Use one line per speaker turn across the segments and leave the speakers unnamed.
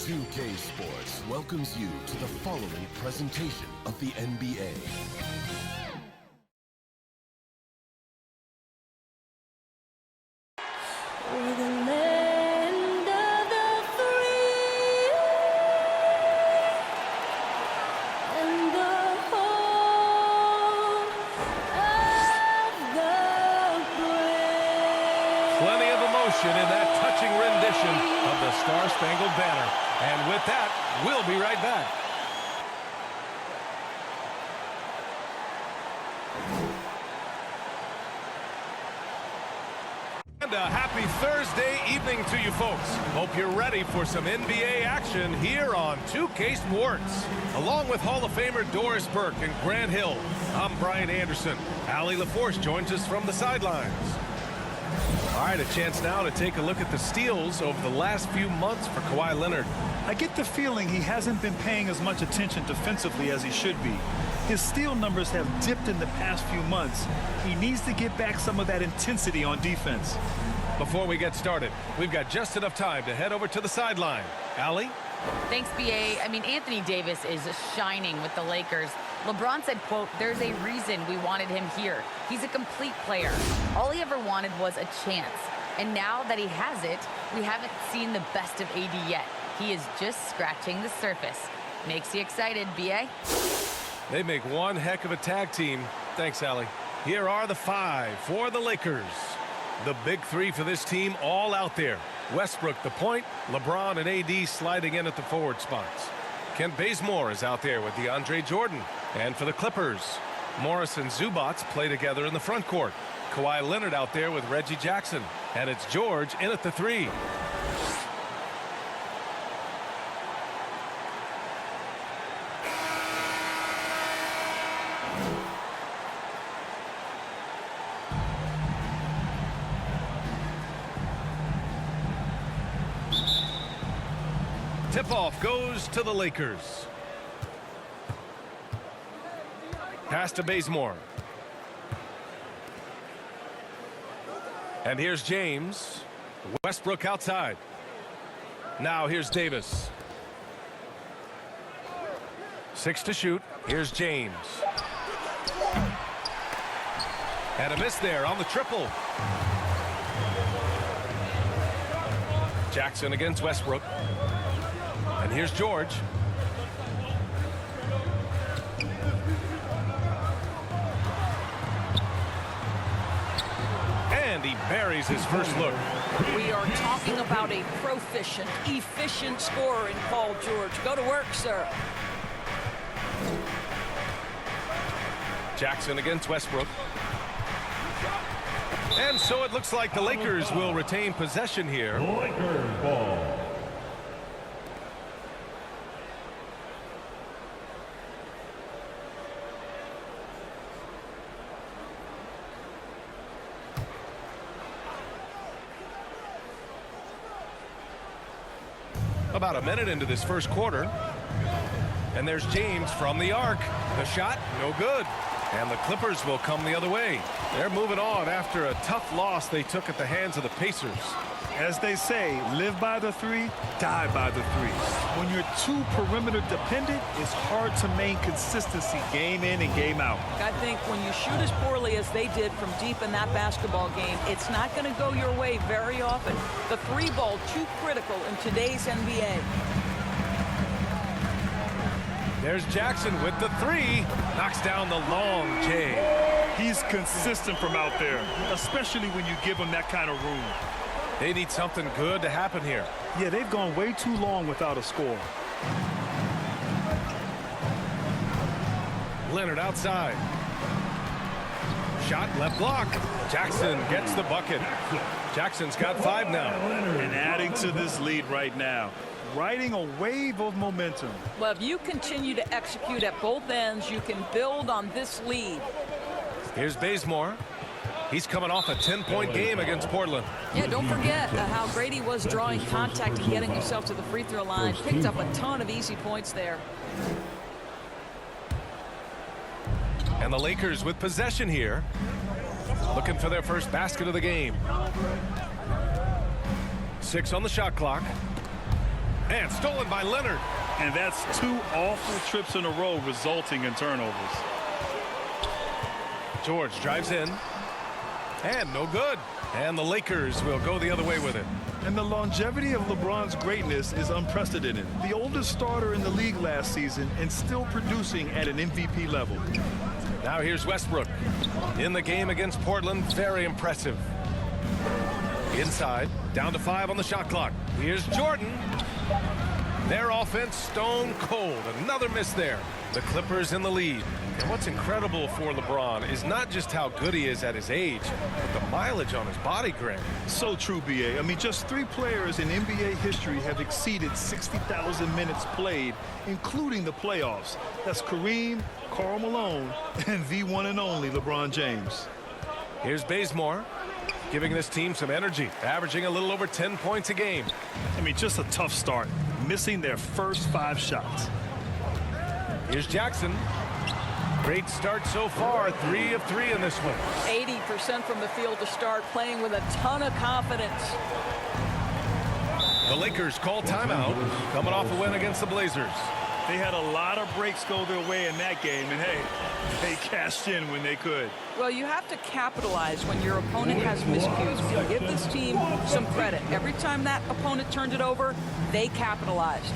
2K Sports welcomes you to the following presentation of the NBA.
We're the land of the free and the home of the brave.
Plenty of emotion in that touching rendition of the Star-Spangled Banner. And with that, we'll be right back. And a happy Thursday evening to you folks. Hope you're ready for some NBA action here on 2K Sports. Along with Hall of Famer Doris Burke and Grant Hill, I'm Brian Anderson. Allie LaForce joins us from the sidelines. All right, a chance now to take a look at the steals over the last few months for Kawhi Leonard.
I get the feeling he hasn't been paying as much attention defensively as he should be. His steal numbers have dipped in the past few months. He needs to get back some of that intensity on defense.
Before we get started, we've got just enough time to head over to the sideline. Allie?
Thanks, B.A. I mean, Anthony Davis is shining with the Lakers. LeBron said, quote, "There's a reason we wanted him here. He's a complete player. All he ever wanted was a chance. And now that he has it, we haven't seen the best of AD yet. He is just scratching the surface." Makes you excited, B.A.?
They make one heck of a tag team. Thanks, Allie. Here are the five for the Lakers. The big three for this team all out there. Westbrook the point, LeBron and AD sliding in at the forward spots. Kent Bazemore is out there with DeAndre Jordan. And for the Clippers, Morris and Zubac play together in the front court. Kawhi Leonard out there with Reggie Jackson. And it's George in at the three. Tip-off goes to the Lakers. Pass to Bazemore. And here's James. Westbrook outside. Now here's Davis. 6 to shoot. Here's James. And a miss there on the triple. Jackson against Westbrook. And here's George. And he buries his first look.
We are talking about a proficient, efficient scorer in Paul George. Go to work, sir.
Jackson against Westbrook. And so it looks like the Lakers will retain possession here.
Lakers ball.
About a minute into this first quarter. And there's James from the arc. The shot, no good. And the Clippers will come the other way. They're moving on after a tough loss they took at the hands of the Pacers.
As they say, live by the three, die by the three. When you're too perimeter dependent, it's hard to maintain consistency game in and game out.
I think when you shoot as poorly as they did from deep in that basketball game, it's not going to go your way very often. The three ball too critical in today's NBA.
There's Jackson with the three. Knocks down the long J.
He's consistent from out there, especially when you give him that kind of room.
They need something good to happen here.
Yeah, they've gone way too long without a score.
Leonard outside. Shot left block. Jackson gets the bucket. Jackson's got 5 now.
And adding to this lead right now. Riding a wave of momentum.
Well, if you continue to execute at both ends, you can build on this lead.
Here's Bazemore. He's coming off a 10-point game against Portland.
Yeah, don't forget how great he was drawing contact and getting himself to the free throw line. Picked up a ton of easy points there.
And the Lakers with possession here. Looking for their first basket of the game. 6 on the shot clock. And stolen by Leonard.
And that's 2 awful trips in a row resulting in turnovers.
George drives in. And no good. And the Lakers will go the other way with it.
And the longevity of LeBron's greatness is unprecedented. The oldest starter in the league last season and still producing at an MVP level.
Now here's Westbrook. In the game against Portland, very impressive. Inside, down to 5 on the shot clock. Here's Jordan. Their offense stone cold. Another miss there. The Clippers in the lead. And what's incredible for LeBron is not just how good he is at his age, but the mileage on his body, Grant.
So true, B.A. I mean, just 3 players in NBA history have exceeded 60,000 minutes played, including the playoffs. That's Kareem, Karl Malone, and the one and only LeBron James.
Here's Bazemore, giving this team some energy, averaging a little over 10 points a game.
I mean, just a tough start, missing their first 5 shots.
Here's Jackson. Great start so far, 3 of 3 in this one.
80% from the field to start, playing with a ton of confidence.
The Lakers call timeout, coming off a win against the Blazers.
They had a lot of breaks go their way in that game, and hey, they cashed in when they could.
Well, you have to capitalize when your opponent has miscues. Give this team some credit. Every time that opponent turned it over, they capitalized.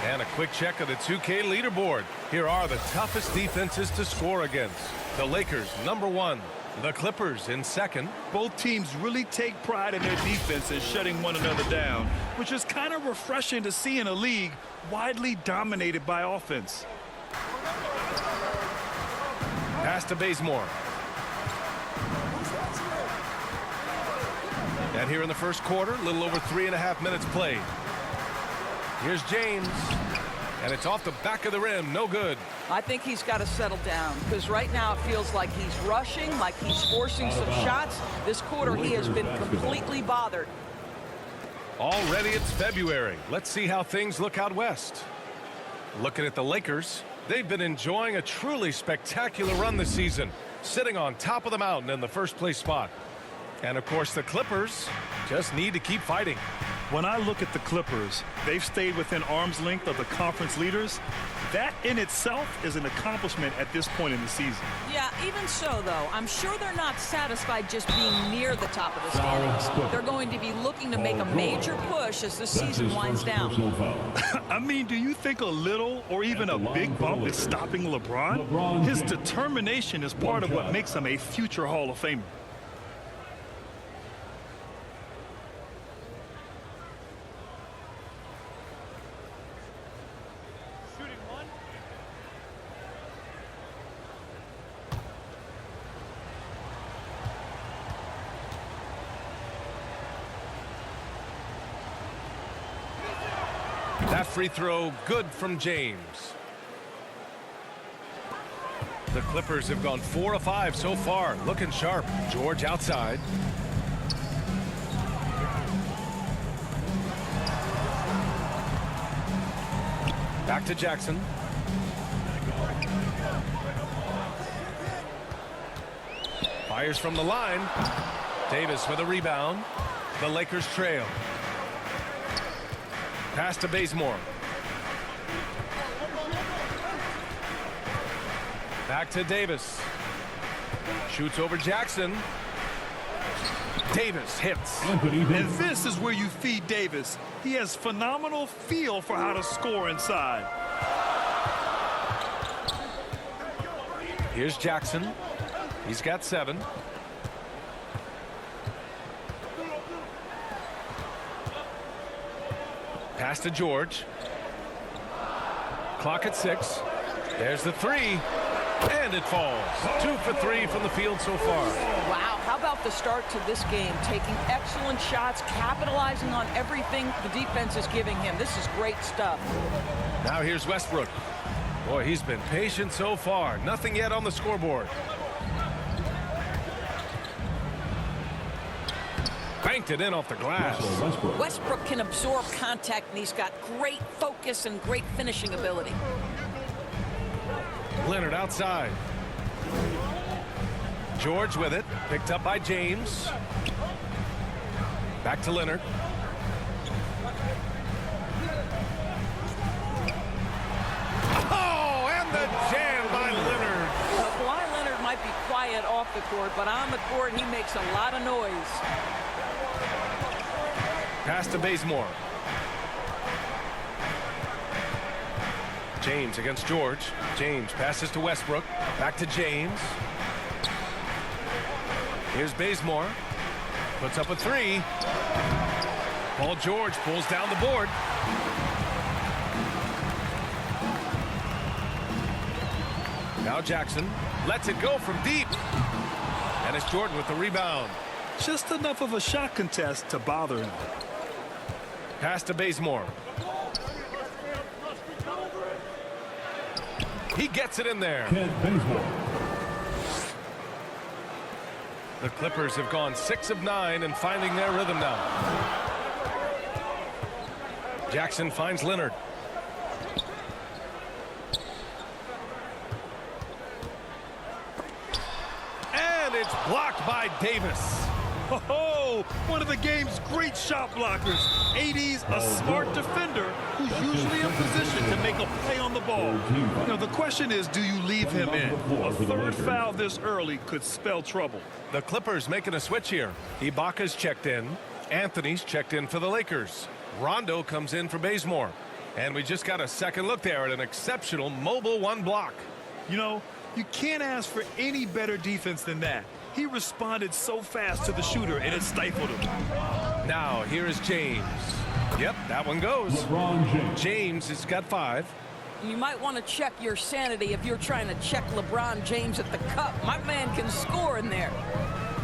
And a quick check of the 2K leaderboard. Here are the toughest defenses to score against. The Lakers, #1. The Clippers in 2nd.
Both teams really take pride in their defenses, shutting one another down, which is kind of refreshing to see in a league widely dominated by offense.
Pass to Bazemore. And here in the first quarter, a little over 3.5 minutes played. Here's James. And it's off the back of the rim. No good.
I think he's got to settle down, because right now it feels like he's rushing, like he's forcing some shots. This quarter he has been completely bothered.
Already it's February. Let's see how things look out west. Looking at the Lakers, they've been enjoying a truly spectacular run this season, sitting on top of the mountain in the first place spot. And of course the Clippers just need to keep fighting.
When I look at the Clippers, they've stayed within arm's length of the conference leaders. That in itself is an accomplishment at this point in the season.
Yeah, even so, though, I'm sure they're not satisfied just being near the top of the standings. They're going to be looking to make a major push as the season winds down.
I mean, do you think a little or even a big bump is stopping LeBron? His determination is part of what makes him a future Hall of Famer.
That free throw good from James. The Clippers have gone 4 of 5 so far, looking sharp. George outside. Back to Jackson. Fires from the line. Davis with a rebound. The Lakers trail. Pass to Bazemore. Back to Davis. Shoots over Jackson. Davis hits.
And this is where you feed Davis. He has phenomenal feel for how to score inside.
Here's Jackson. He's got 7. Pass to George. Clock at 6. There's the 3. And it falls. 2 for 3 from the field so far.
Wow, how about the start to this game? Taking excellent shots, capitalizing on everything the defense is giving him. This is great stuff.
Now here's Westbrook. Boy, he's been patient so far. Nothing yet on the scoreboard. Banked it in off the glass.
Westbrook can absorb contact, and he's got great focus and great finishing ability.
Leonard outside. George with it. Picked up by James. Back to Leonard. Oh, and the jam by Leonard.
Kawhi Leonard might be quiet off the court, but on the court, he makes a lot of noise.
Pass to Bazemore. James against George. James passes to Westbrook. Back to James. Here's Bazemore. Puts up a 3. Paul George pulls down the board. Now Jackson lets it go from deep. And it's Jordan with the rebound.
Just enough of a shot contest to bother him.
Pass to Bazemore. He gets it in there. The Clippers have gone 6 of 9 and finding their rhythm now. Jackson finds Leonard. And it's blocked by Davis.
Oh, one of the game's great shot blockers. AD's a smart defender who's usually in position to make a play on the ball. You know, the question is, do you leave him in? A third foul this early could spell trouble.
The Clippers making a switch here. Ibaka's checked in. Anthony's checked in for the Lakers. Rondo comes in for Bazemore. And we just got a second look there at an exceptional mobile 1 block.
You know, you can't ask for any better defense than that. He responded so fast to the shooter, and it stifled him.
Now, here is James. Yep, that one goes. James has got 5.
You might want to check your sanity if you're trying to check LeBron James at the cup. My man can score in there.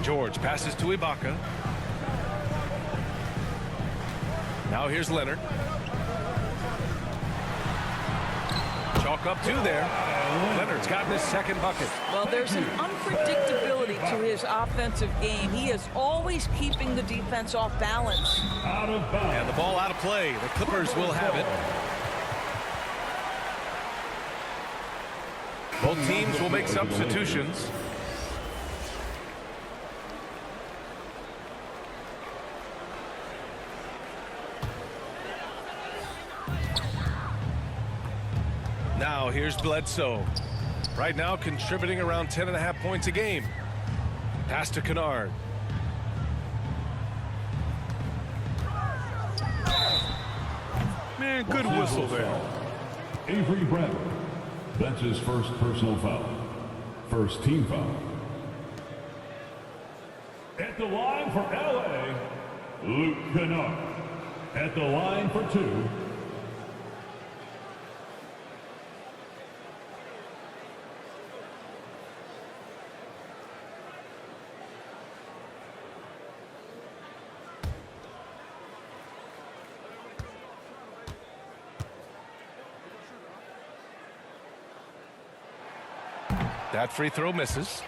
George passes to Ibaka. Now here's Leonard. Chalk up 2 there. Leonard's gotten his second bucket.
Well, there's an unpredictability to his offensive game. He is always keeping the defense off balance.
And the ball out of play. The Clippers will have it. Both teams will make substitutions. Now here's Bledsoe. Right now contributing around 10.5 points a game. Pass to Kennard.
Man, good whistle there.
Avery Bradley. That's his first personal foul. First team foul. At the line for LA, Luke Kennard. At the line for 2.
That free throw misses.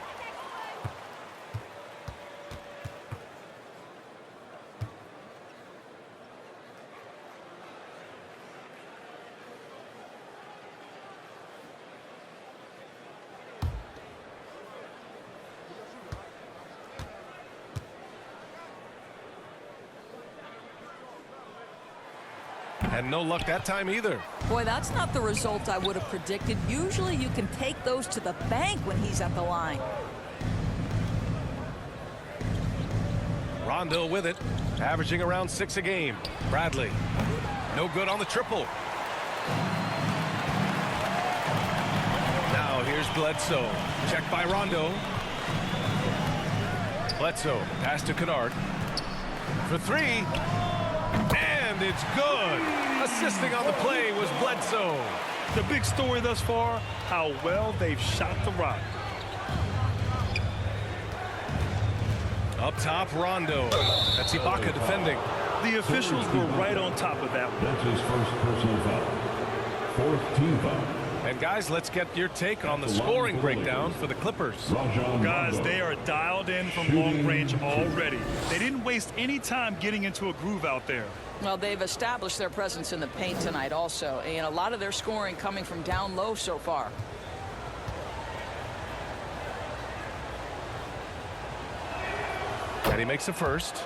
And no luck that time either.
Boy, that's not the result I would have predicted. Usually you can take those to the bank when he's at the line.
Rondo with it, averaging around 6 a game. Bradley, no good on the triple. Now here's Here's Bledsoe. Checked by Rondo. Bledsoe. Pass to Kennard. For three. And it's good. Assisting on the play was Bledsoe.
The big story thus far, how well they've shot the rock.
Up top, Rondo. That's Ibaka defending.
The officials were right on top of that one.
That's his first personal foul. Fourth team foul.
And guys, let's get your take on the scoring breakdown for the Clippers.
Guys, they are dialed in from long range already. They didn't waste any time getting into a groove out there.
Well, they've established their presence in the paint tonight also, and a lot of their scoring coming from down low so far.
And he makes a first.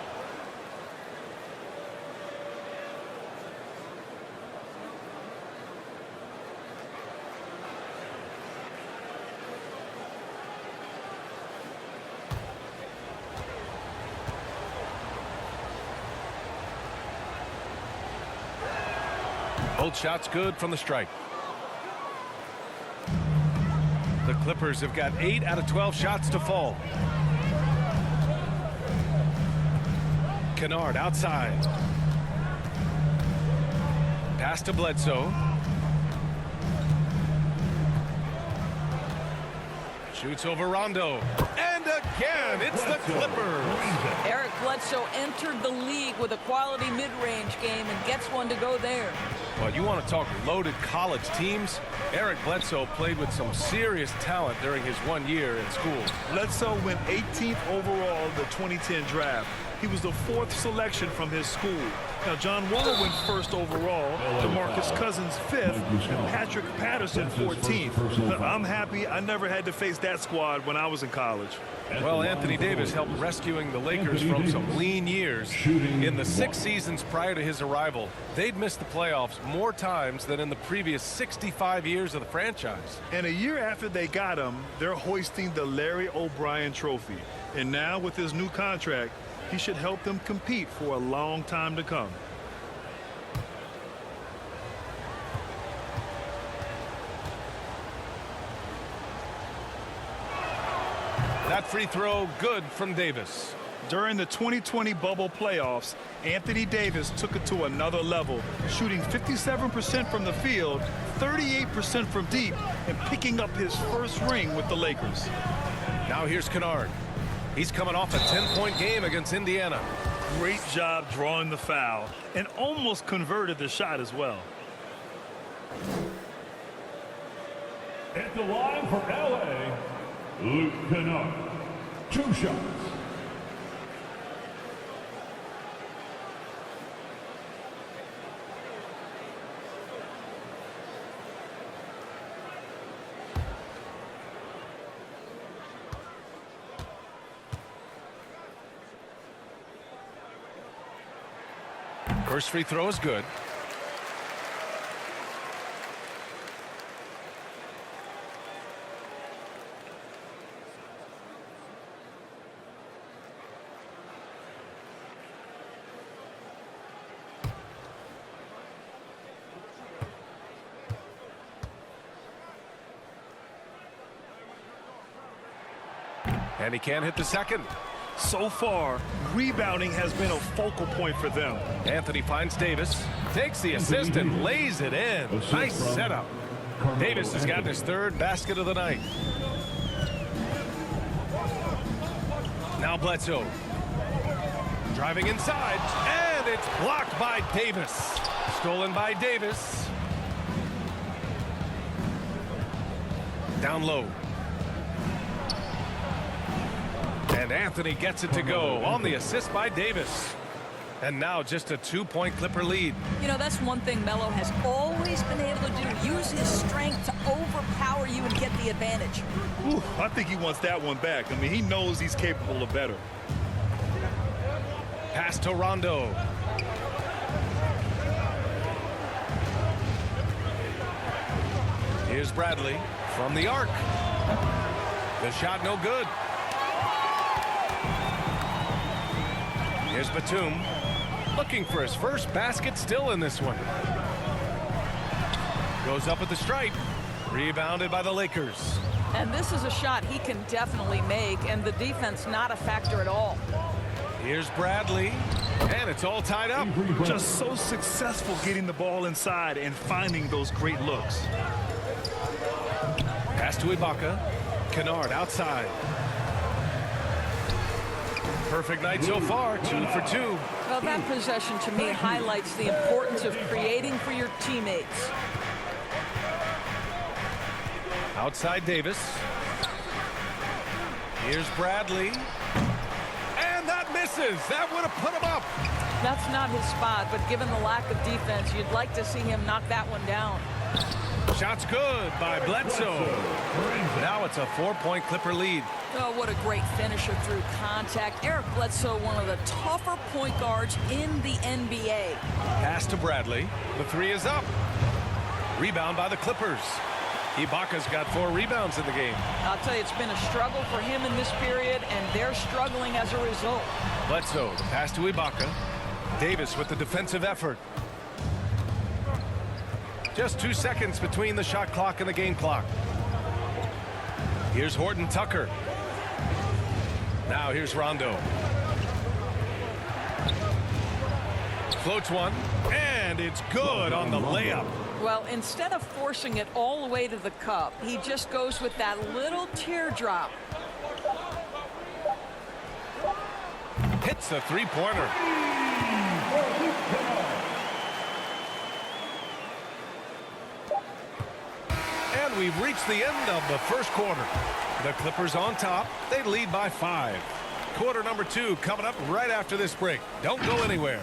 Both shots good from the strike. The Clippers have got 8 out of 12 shots to fall. Kennard outside. Pass to Bledsoe. Shoots over Rondo. And again, it's the Clippers.
Eric Bledsoe entered the league with a quality mid-range game and gets one to go there.
Well, you want to talk loaded college teams? Eric Bledsoe played with some serious talent during his 1 year in school.
Bledsoe went 18th overall in the 2010 draft. He was the 4th selection from his school. Now, John Wall went 1st overall, DeMarcus Cousins 5th, and Patrick Patterson 14th. I'm happy I never had to face that squad when I was in college.
Well, Anthony Davis helped rescuing the Lakers from some lean years. In the 6 seasons prior to his arrival, they'd missed the playoffs more times than in the previous 65 years of the franchise.
And a year after they got him, they're hoisting the Larry O'Brien Trophy. And now with his new contract, he should help them compete for a long time to come.
That free throw good from Davis.
During the 2020 bubble playoffs, Anthony Davis took it to another level, shooting 57% from the field, 38% from deep, and picking up his first ring with the Lakers.
Now here's Kennard. He's coming off a 10-point game against Indiana.
Great job drawing the foul and almost converted the shot as well.
At the line for LA, Luke Kennard. 2 shots.
First free throw is good. And he can't hit the second.
So far, rebounding has been a focal point for them.
Anthony finds Davis, takes the assist and lays it in. Nice setup. Davis has gotten his 3rd basket of the night. Now Bledsoe. Driving inside, and it's blocked by Davis. Stolen by Davis. Down low. And Anthony gets it to go on the assist by Davis. And now just a 2-point Clipper lead.
You know, that's one thing Melo has always been able to do. Use his strength to overpower you and get the advantage.
Ooh, I think he wants that one back. I mean, he knows he's capable of better.
Pass to Rondo. Here's Bradley from the arc. The shot no good. Here's Batum, looking for his first basket, still in this one. Goes up at the stripe. Rebounded by the Lakers.
And this is a shot he can definitely make, and the defense not a factor at all.
Here's Bradley, and it's all tied up.
Just so successful getting the ball inside and finding those great looks.
Pass to Ibaka. Kennard outside. Perfect night so far, 2 for 2.
Well, that possession to me highlights the importance of creating for your teammates.
Outside Davis. Here's Bradley. And that misses. That would have put him up.
That's not his spot, but given the lack of defense, you'd like to see him knock that one down.
Shot's good by Bledsoe. Now it's a 4-point Clipper lead.
Oh, what a great finisher through contact. Eric Bledsoe, one of the tougher point guards in the NBA.
Pass to Bradley. The 3 is up. Rebound by the Clippers. Ibaka's got 4 rebounds in the game.
I'll tell you, it's been a struggle for him in this period, and they're struggling as a result.
Bledsoe, the pass to Ibaka. Davis with the defensive effort. Just 2 seconds between the shot clock and the game clock. Here's Horton-Tucker. Now here's Rondo. Floats one, and it's good on the layup.
Well, instead of forcing it all the way to the cup, he just goes with that little teardrop.
Hits the 3-pointer. And we've reached the end of the first quarter. The Clippers on top. They lead by 5. Quarter number 2 coming up right after this break. Don't go anywhere.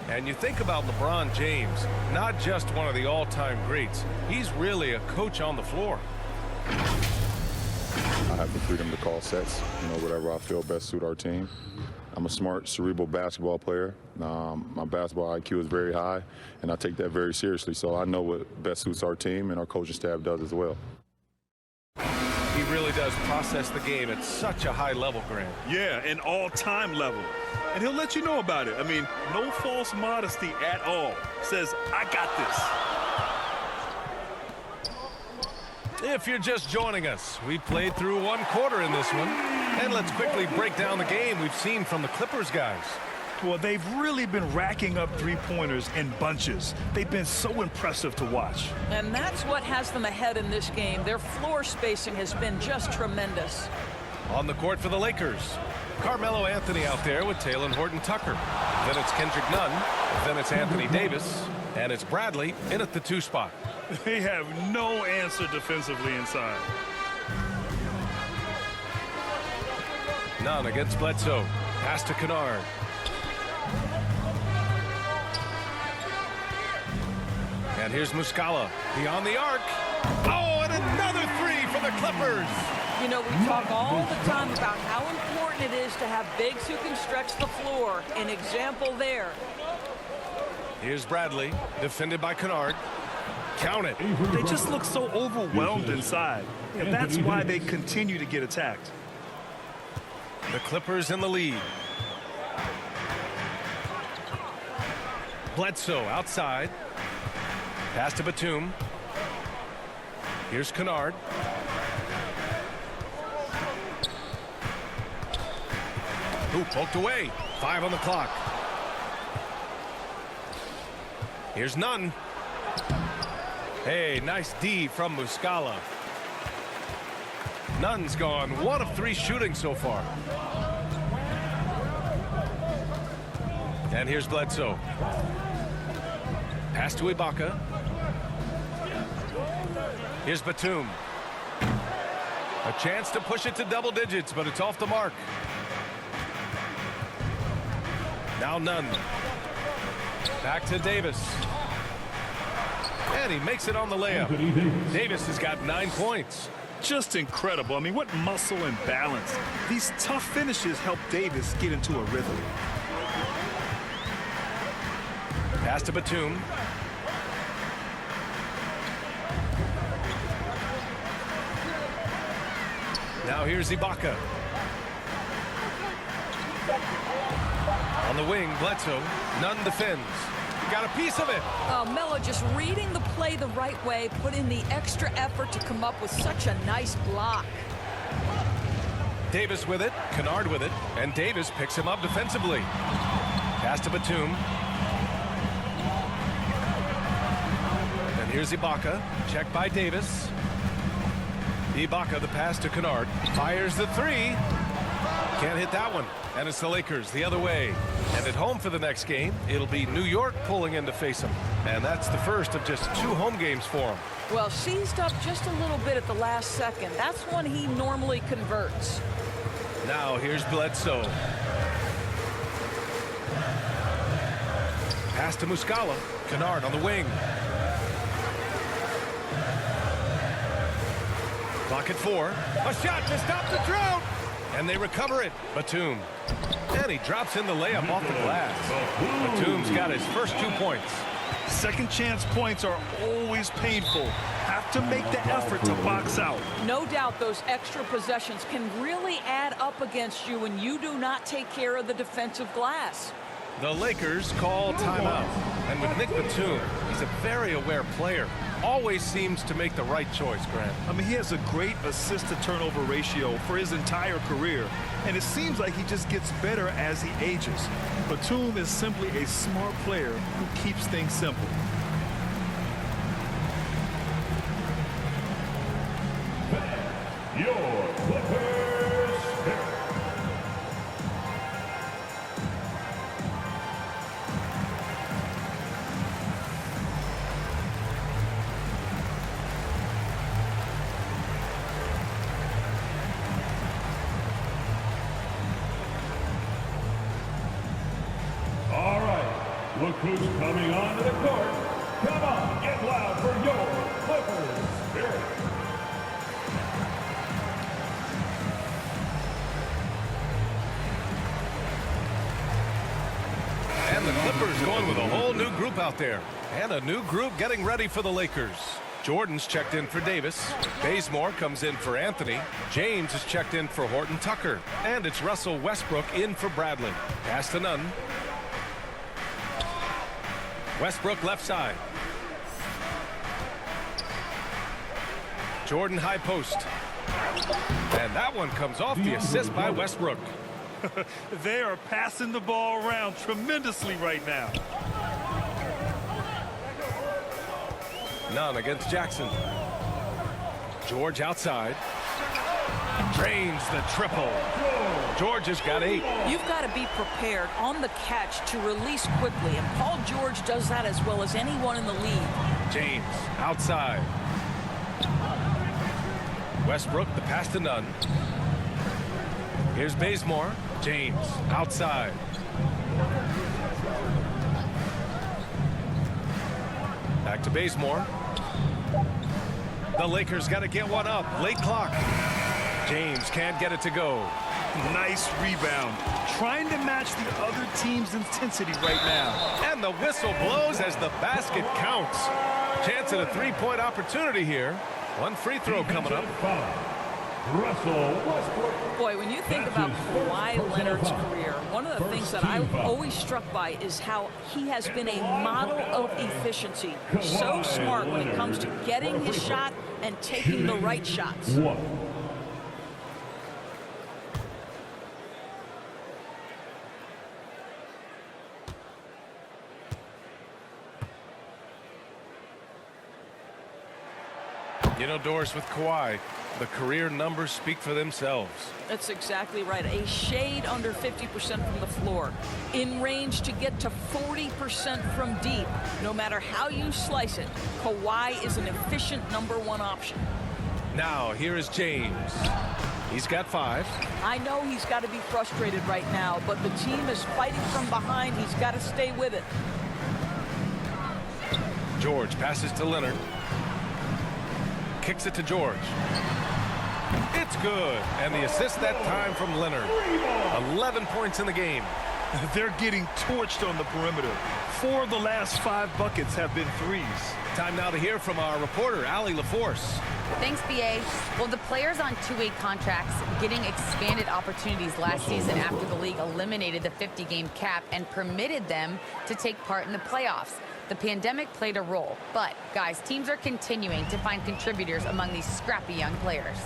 And you think about LeBron James, not just one of the all-time greats. He's really a coach on the floor.
I have the freedom to call sets, whatever I feel best suit our team. I'm a smart, cerebral basketball player. My basketball IQ is very high, and I take that very seriously. So I know what best suits our team, and our coaching staff does as well.
He really does process the game at such a high level, Grant.
Yeah, an all-time level. And he'll let you know about it. I mean, no false modesty at all. Says, I got this.
If you're just joining us, we played through 1 quarter in this one. And let's quickly break down the game we've seen from the Clippers guys.
Well, they've really been racking up 3-pointers in bunches. They've been so impressive to watch.
And that's what has them ahead in this game. Their floor spacing has been just tremendous.
On the court for the Lakers, Carmelo Anthony out there with Taylor Horton-Tucker. Then it's Kendrick Nunn. Then it's Anthony Davis. And it's Bradley in at the 2 spot.
They have no answer defensively inside.
Nunn against Bledsoe. Pass to Kennard. And here's Muscala beyond the arc. Oh, and another 3 for the Clippers.
You know, we talk all the time about how important it is to have bigs who can stretch the floor. An example there.
Here's Bradley, defended by Kennard. Count it.
They just look so overwhelmed inside. And that's why they continue to get attacked.
The Clippers in the lead. Bledsoe outside. Pass to Batum. Here's Kennard. Ooh, poked away. 5 on the clock. Here's Nunn. Hey, nice D from Muscala. Nunn's gone 1 of 3 shooting so far. And here's Bledsoe. Pass to Ibaka. Here's Batum. A chance to push it to double digits, but it's off the mark. Now Nunn. Back to Davis. And he makes it on the layup. Davis has got 9 points.
Just incredible. I mean, what muscle and balance. These tough finishes help Davis get into a rhythm.
Pass to Batum. Now here's Ibaka. On the wing, Bledsoe. Nunn defends. Got a piece of it.
Oh, Melo just reading the play the right way, put in the extra effort to come up with such a nice block.
Davis with it, Kennard with it, and Davis picks him up defensively. Pass to Batum. And here's Ibaka. Check by Davis. Ibaka, the pass to Kennard. Fires the three. Can't hit that one. And it's the Lakers the other way. And at home for the next game, it'll be New York pulling in to face them. And that's the first of just 2 home games for him.
Well, seized up just a little bit at the last second. That's when he normally converts.
Now here's Bledsoe. Pass to Muscala. Kennard on the wing. Clock at 4. A shot to stop the drought. And they recover it. Batum. And he drops in the layup off the glass. Batum's got his first 2 points.
Second chance points are always painful. Have to make the effort to box out.
No doubt those extra possessions can really add up against you when you do not take care of the defensive glass.
The Lakers call timeout. And with Nick Batum, he's a very aware player. Always seems to make the right choice, Grant.
I mean, he has a great assist-to-turnover ratio for his entire career. And it seems like he just gets better as he ages. Batum is simply a smart player who keeps things simple.
Your Clippers pick. All right, look who's coming onto the court. Come on, get loud for your Clippers Spirit.
And the Clippers going with a whole new group out there. And a new group getting ready for the Lakers. Jordan's checked in for Davis. Bazemore comes in for Anthony. James is checked in for Horton-Tucker. And it's Russell Westbrook in for Bradley. Pass to Nunn. Westbrook left side. Jordan high post. And that one comes off the assist by Westbrook.
They are passing the ball around tremendously right now.
Nunn against Jackson. George outside. Drains the triple. George has got 8.
You've got to be prepared on the catch to release quickly, and Paul George does that as well as anyone in the league.
James outside. Westbrook, the pass to Nunn. Here's Bazemore. James outside. Back to Bazemore. The Lakers got to get one up. Late clock. James can't get it to go.
Nice rebound. Trying to match the other team's intensity right now.
And the whistle blows as the basket counts. Chance at a 3-point opportunity here. One free throw coming up.
Russell Westbrook.
Boy, when you think about Kawhi Leonard's career, one of the things that I'm always struck by is how he has been a model of efficiency. So smart when it comes to getting his shot and taking the right shots.
You know, Doris, with Kawhi, the career numbers speak for themselves.
That's exactly right. A shade under 50% from the floor. In range to get to 40% from deep. No matter how you slice it, Kawhi is an efficient #1 option.
Now, here is James. He's got 5.
I know he's got to be frustrated right now, but the team is fighting from behind. He's got to stay with it.
George passes to Leonard. Kicks it to George. It's good. And the assist that time from Leonard. 11 points in the game.
They're getting torched on the perimeter. 4 of the last 5 buckets have been threes.
Time now to hear from our reporter, Allie LaForce.
Thanks, BA. Well, the players on two-way contracts getting expanded opportunities last season after the league eliminated the 50-game cap and permitted them to take part in the playoffs. The pandemic played a role, but, guys, teams are continuing to find contributors among these scrappy young players.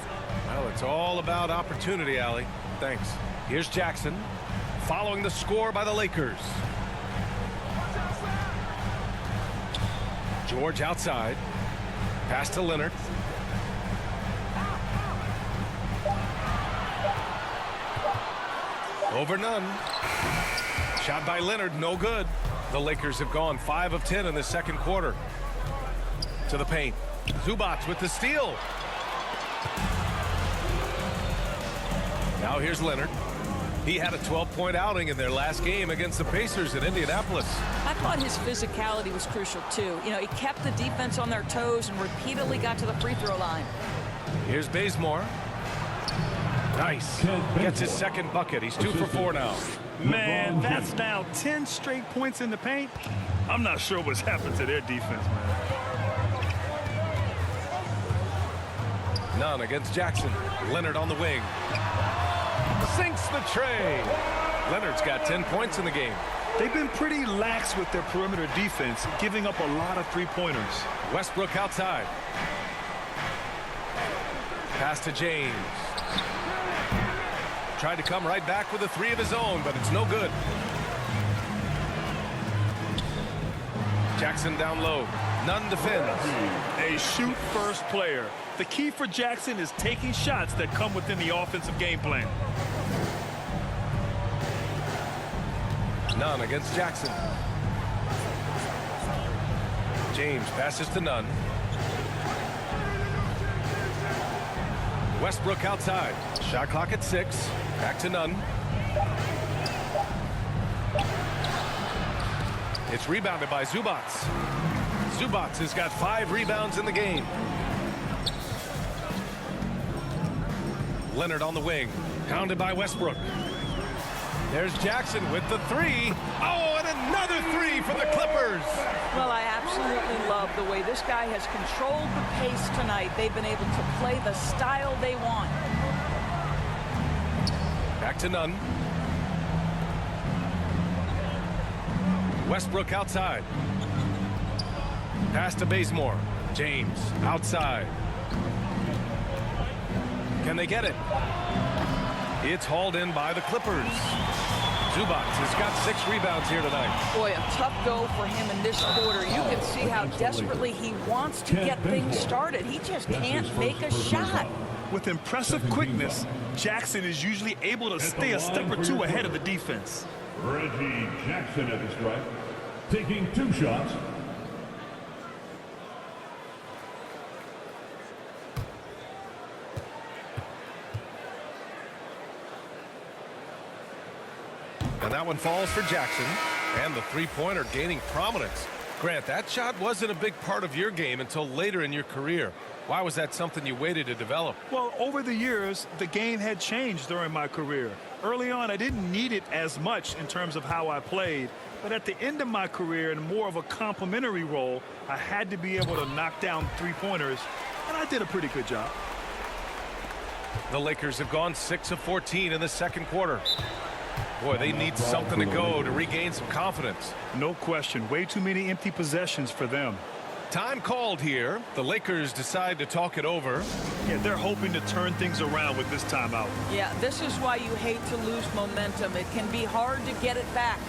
Well, it's all about opportunity, Allie. Thanks. Here's Jackson, following the score by the Lakers. George outside. Pass to Leonard. Over none. Shot by Leonard, no good. The Lakers have gone 5 of 10 in the second quarter. To the paint. Zubac with the steal. Now here's Leonard. He had a 12-point outing in their last game against the Pacers in Indianapolis.
I thought his physicality was crucial, too. You know, he kept the defense on their toes and repeatedly got to the free throw line.
Here's Bazemore. Nice. Gets his second bucket. He's 2 for 4 now.
Man, that's now 10 straight points in the paint. I'm not sure what's happened to their defense, man.
None against Jackson. Leonard on the wing. Sinks the tray. Leonard's got 10 points in the game.
They've been pretty lax with their perimeter defense, giving up a lot of three-pointers.
Westbrook outside. Pass to James. Tried to come right back with a 3 of his own, but it's no good. Jackson down low. Nunn defends.
A shoot-first player. The key for Jackson is taking shots that come within the offensive game plan.
Nunn against Jackson. James passes to Nunn. Westbrook outside. Shot clock at 6. Back to Nunn. It's rebounded by Zubac. Zubac has got 5 rebounds in the game. Leonard on the wing. Pounded by Westbrook. There's Jackson with the 3. Oh, and another 3 for the Clippers.
Well, I absolutely love the way this guy has controlled the pace tonight. They've been able to play the style they want.
Back to Nunn. Westbrook outside. Pass to Bazemore. James outside. Can they get it? It's hauled in by the Clippers. Zubac has got 6 rebounds here tonight.
Boy, a tough go for him in this quarter. You can see how desperately he wants to get things started. He just can't make a shot.
With impressive quickness, Jackson is usually able to stay a step or 2 ahead of the defense.
Reggie Jackson at the strike, taking 2 shots.
And that one falls for Jackson. And the three-pointer gaining prominence. Grant, that shot wasn't a big part of your game until later in your career. Why was that something you waited to develop?
Well, over the years, the game had changed during my career. Early on, I didn't need it as much in terms of how I played. But at the end of my career, in more of a complementary role, I had to be able to knock down three-pointers, and I did a pretty good job.
The Lakers have gone 6 of 14 in the second quarter. Boy, they need something to go to regain some confidence.
No question. Way too many empty possessions for them.
Time called here. The Lakers decide to talk it over.
Yeah, they're hoping to turn things around with this timeout.
Yeah, this is why you hate to lose momentum. It can be hard to get it back.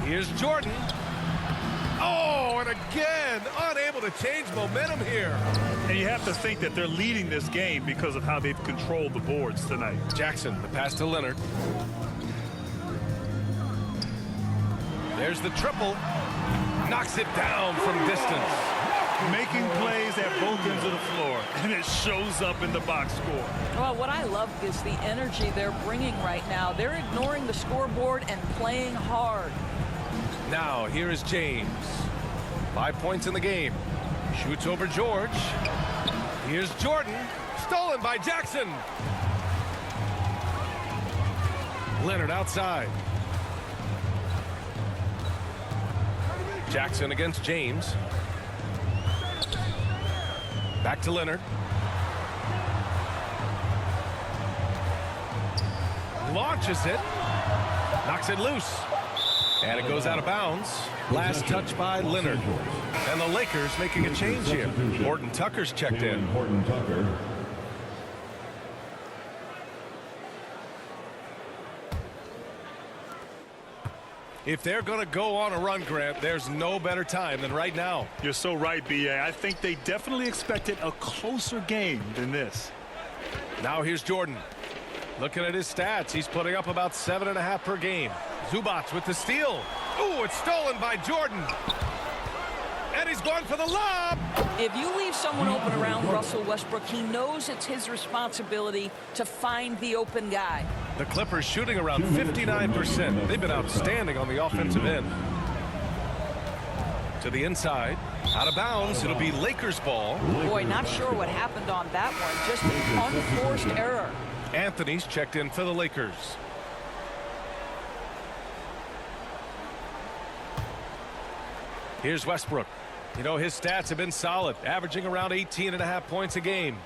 Here's Jordan. Oh, and again, unable to change momentum here.
And you have to think that they're leading this game because of how they've controlled the boards tonight.
Jackson, the pass to Leonard. There's the triple. Knocks it down from distance.
Making plays at both ends of the floor, and it shows up in the box score.
Well, what I love is the energy they're bringing right now. They're ignoring the scoreboard and playing hard.
Now, here is James. 5 points in the game. Shoots over George. Here's Jordan. Stolen by Jackson. Leonard outside. Jackson against James. Back to Leonard. Launches it. Knocks it loose. And it goes out of bounds. Last touch by Leonard. And the Lakers making a change here. Horton-Tucker's checked in.
Horton-Tucker.
If they're going to go on a run, Grant, there's no better time than right now.
You're so right, B.A. I think they definitely expected a closer game than this.
Now here's Jordan. Looking at his stats, he's putting up about 7.5 per game. Zubac with the steal. Ooh, it's stolen by Jordan. And he's going for the lob.
If you leave someone open around Russell Westbrook, he knows it's his responsibility to find the open guy.
The Clippers shooting around 59%. They've been outstanding on the offensive end. To the inside. Out of bounds. It'll be Lakers ball.
Boy, not sure what happened on that one. Just an unforced error.
Anthony's checked in for the Lakers. Here's Westbrook. You know, his stats have been solid, averaging around 18.5 points a game.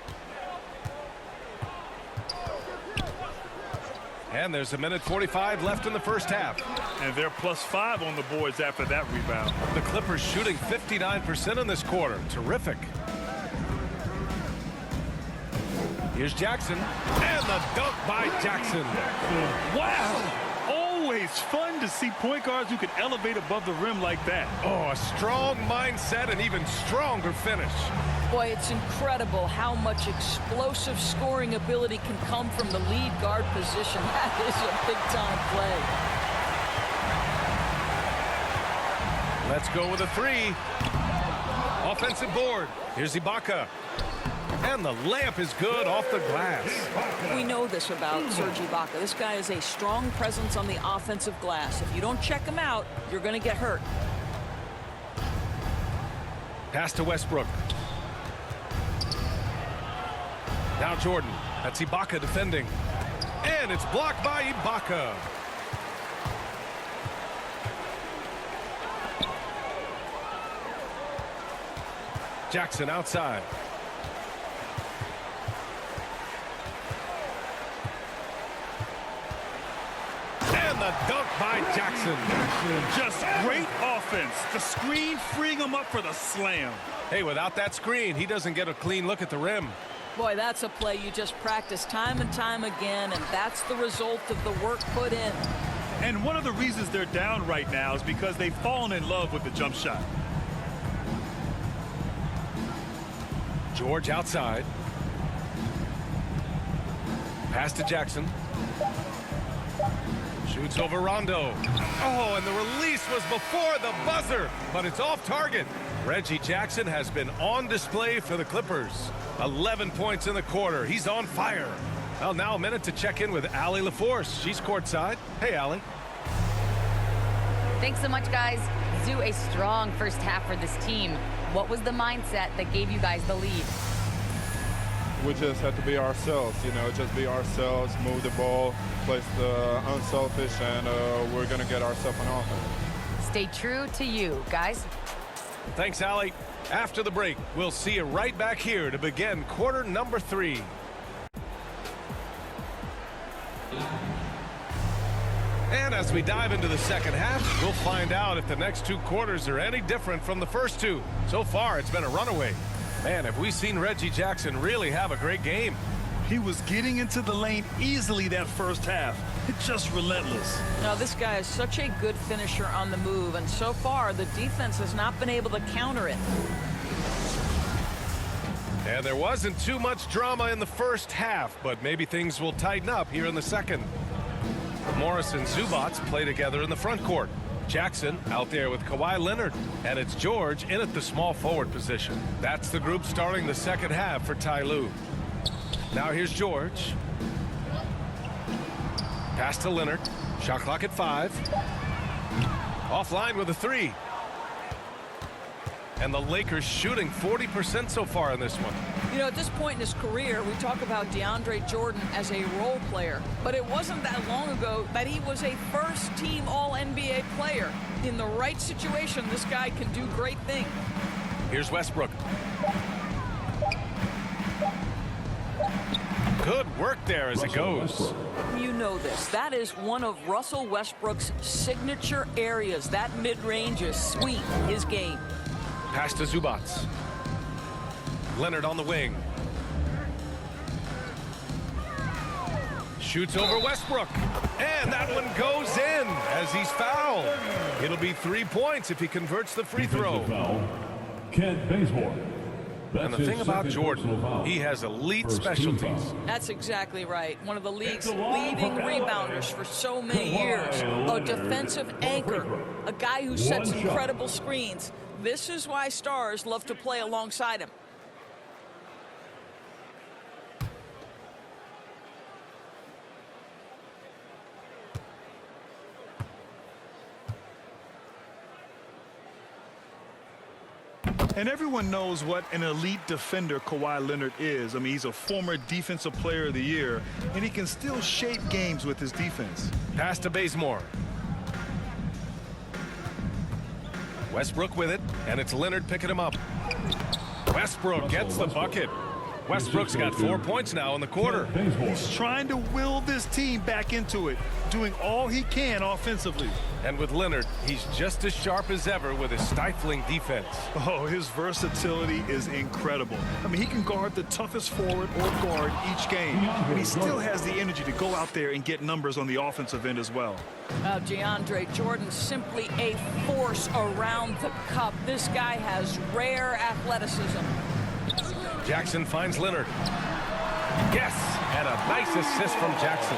And there's a minute 45 left in the first half.
And they're +5 on the boards after that rebound.
The Clippers shooting 59% in this quarter. Terrific. Here's Jackson. And the dunk by Jackson.
Wow! Always fun to see point guards who can elevate above the rim like that.
Oh, a strong mindset and even stronger finish.
Boy, it's incredible how much explosive scoring ability can come from the lead guard position. That is a big-time play.
Let's go with a three. Offensive board. Here's Ibaka. And the layup is good off the glass.
We know this about Serge Ibaka. This guy is a strong presence on the offensive glass. If you don't check him out, you're going to get hurt.
Pass to Westbrook. Now Jordan. That's Ibaka defending. And it's blocked by Ibaka. Jackson outside. And the dunk by Jackson.
Just great offense. The screen freeing him up for the slam.
Hey, without that screen, he doesn't get a clean look at the rim.
Boy, that's a play you just practice time and time again, and that's the result of the work put in.
And one of the reasons they're down right now is because they've fallen in love with the jump shot.
George outside. Pass to Jackson. Shoots over Rondo. Oh, and the release was before the buzzer, but it's off target. Reggie Jackson has been on display for the Clippers. 11 points in the quarter. He's on fire. Well, now a minute to check in with Allie LaForce. She's courtside. Hey, Allie.
Thanks so much, guys. Zoo, a strong first half for this team. What was the mindset that gave you guys the lead?
We just have to be ourselves, you know, just be ourselves, move the ball, play unselfish, and we're going to get ourselves an offense.
Stay true to you, guys.
Thanks, Allie. After the break, we'll see you right back here to begin quarter number 3. And as we dive into the second half, we'll find out if the next 2 quarters are any different from the first 2. So far, it's been a runaway. Man, have we seen Reggie Jackson really have a great game.
He was getting into the lane easily that first half. It's just relentless.
Now, this guy is such a good finisher on the move, and so far, the defense has not been able to counter it.
And there wasn't too much drama in the first half, but maybe things will tighten up here in the second. Morris and Zubats play together in the front court. Jackson out there with Kawhi Leonard, and it's George in at the small forward position. That's the group starting the second half for Ty Lue. Now here's George. Pass to Leonard. Shot clock at 5. Offline with a 3. And the Lakers shooting 40% so far in this one.
You know, at this point in his career, we talk about DeAndre Jordan as a role player, but it wasn't that long ago that he was a first-team All-NBA player. In the right situation, this guy can do great things.
Here's Westbrook. Good work there as it goes.
You know this. That is one of Russell Westbrook's signature areas. That mid-range is sweet, his game.
Pass to Zubats. Leonard on the wing. Shoots over Westbrook. And that one goes in as he's fouled. It'll be 3 points if he converts the free throw.
Kent Bazemore.
And the thing about Jordan, he has elite specialties.
That's exactly right. One of the league's leading rebounders for so many years. A defensive anchor. A guy who sets incredible screens. This is why stars love to play alongside him.
And everyone knows what an elite defender Kawhi Leonard is. I mean, he's a former Defensive Player of the Year, and he can still shape games with his defense.
Pass to Bazemore. Westbrook with it, and it's Leonard picking him up. Westbrook gets the bucket. Westbrook's got 4 points now in the quarter.
He's trying to will this team back into it, doing all he can offensively.
And with Leonard, he's just as sharp as ever with his stifling defense.
Oh, his versatility is incredible. I mean, he can guard the toughest forward or guard each game, and he still has the energy to go out there and get numbers on the offensive end as well.
DeAndre Jordan, simply a force around the cup. This guy has rare athleticism.
Jackson finds Leonard. Yes, and a nice assist from Jackson.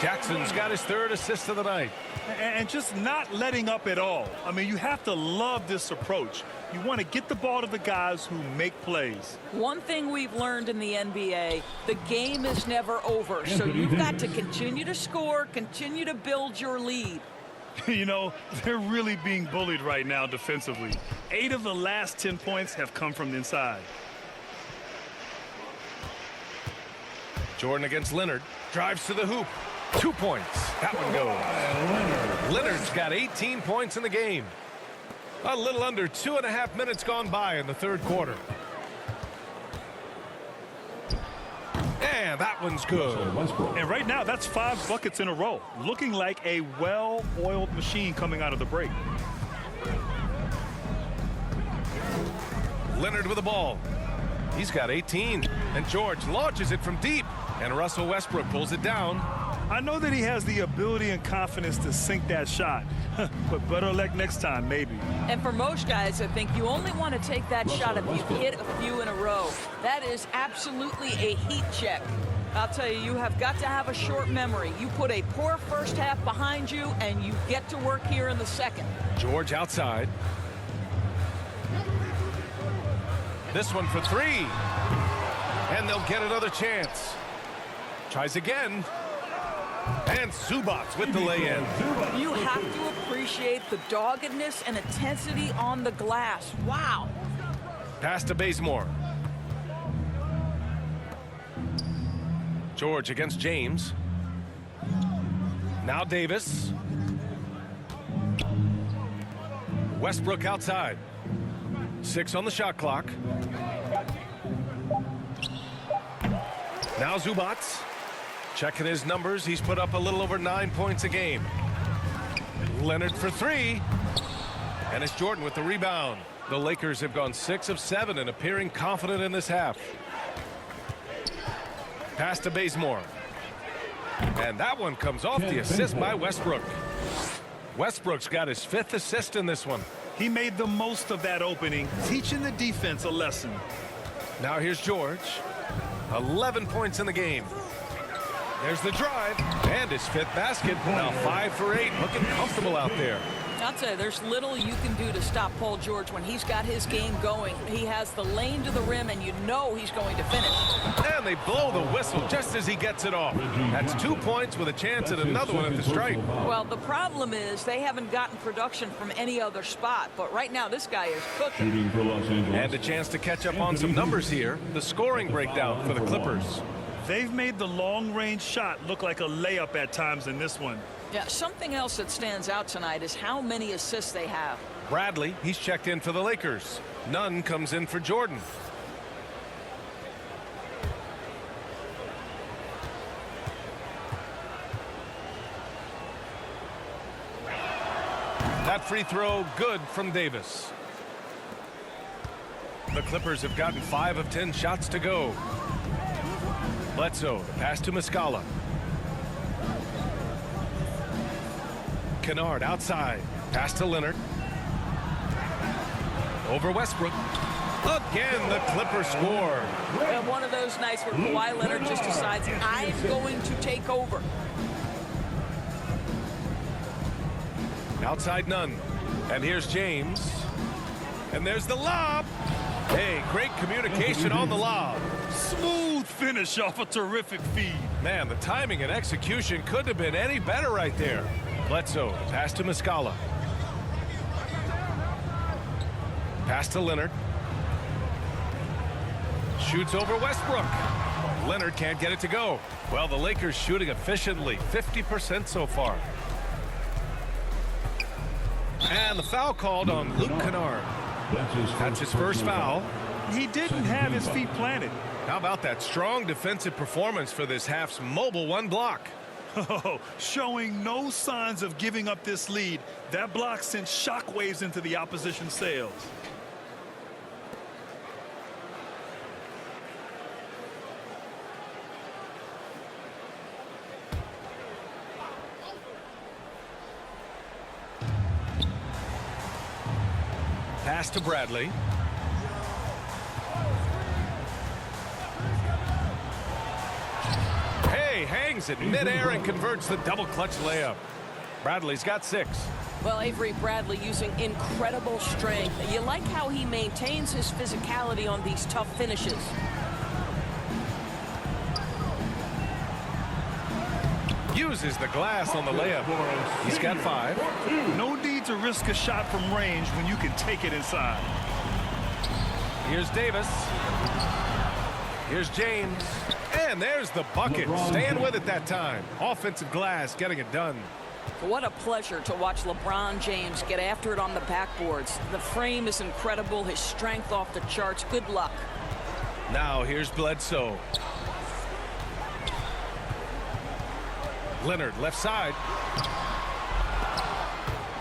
Jackson's got his 3rd assist of the night.
And just not letting up at all. I mean, you have to love this approach. You want to get the ball to the guys who make plays.
One thing we've learned in the NBA, the game is never over. So you've got to continue to score, continue to build your lead.
You know, they're really being bullied right now defensively. 8 of the last 10 points have come from the inside.
Jordan against Leonard. Drives to the hoop. 2 points. That one goes. Leonard's got 18 points in the game. A little under 2.5 minutes gone by in the 3rd quarter. And that one's good.
And right now, that's 5 buckets in a row. Looking like a well-oiled machine coming out of the break.
Leonard with the ball. He's got 18. And George launches it from deep. And Russell Westbrook pulls it down.
I know that he has the ability and confidence to sink that shot. But better luck next time, maybe.
And for most guys, I think you only want to take that shot if you hit a few in a row. That is absolutely a heat check. I'll tell you, you have got to have a short memory. You put a poor first half behind you, and you get to work here in the second.
George outside. This one for 3. And they'll get another chance. Tries again. And Zubats with the lay-in.
You have to appreciate the doggedness and intensity on the glass. Wow.
Pass to Bazemore. George against James. Now Davis. Westbrook outside. 6 on the shot clock. Now Zubats. Checking his numbers, he's put up a little over 9 points a game. Leonard for 3. And it's Jordan with the rebound. The Lakers have gone 6 of 7 and appearing confident in this half. Pass to Bazemore. And that one comes off the assist by Westbrook. Westbrook's got his 5th assist in this one.
He made the most of that opening, teaching the defense a lesson.
Now here's George. 11 points in the game. There's the drive and his 5th basket. Now 5 for 8, looking comfortable out there.
I'll tell you, there's little you can do to stop Paul George when he's got his game going. He has the lane to the rim, and you know he's going to finish.
And they blow the whistle just as he gets it off. That's 2 points with a chance at another one at the stripe.
Well, the problem is they haven't gotten production from any other spot, but right now this guy is cooking.
Shooting for Los Angeles.
And a chance to catch up on some numbers here. The scoring breakdown for the Clippers.
They've made the long-range shot look like a layup at times in this one.
Yeah, something else that stands out tonight is how many assists they have.
Bradley, he's checked in for the Lakers. Nunn comes in for Jordan. That free throw good from Davis. The Clippers have gotten 5 of 10 shots to go. Bledsoe, the pass to Muscala. Kennard outside. Pass to Leonard. Over Westbrook. Again, the Clippers score.
Well, one of those nights where Kawhi Leonard just decides, I'm going to take over.
Outside Nunn. And here's James. And there's the lob. Hey, great communication on the lob.
Smooth finish off a terrific feed.
Man, the timing and execution couldn't have been any better right there. Bledsoe, pass to Muscala. Pass to Leonard. Shoots over Westbrook. Leonard can't get it to go. Well, the Lakers shooting efficiently, 50% so far. And the foul called on Luke Kennard. That's his first foul.
He didn't have his feet planted.
How about that strong defensive performance for this half's mobile 1 block?
Oh, showing no signs of giving up this lead. That block sent shockwaves into the opposition sails.
Pass to Bradley. Hey, hangs it midair and converts the double clutch layup. Bradley's got 6.
Well, Avery Bradley using incredible strength. You like how he maintains his physicality on these tough finishes.
Uses the glass on the layup. He's got 5.
No need to risk a shot from range when you can take it inside.
Here's Davis. Here's James. And there's the bucket. Staying with it that time. Offensive glass getting it done.
What a pleasure to watch LeBron James get after it on the backboards. The frame is incredible. His strength off the charts. Good luck.
Now here's Bledsoe. Leonard left side.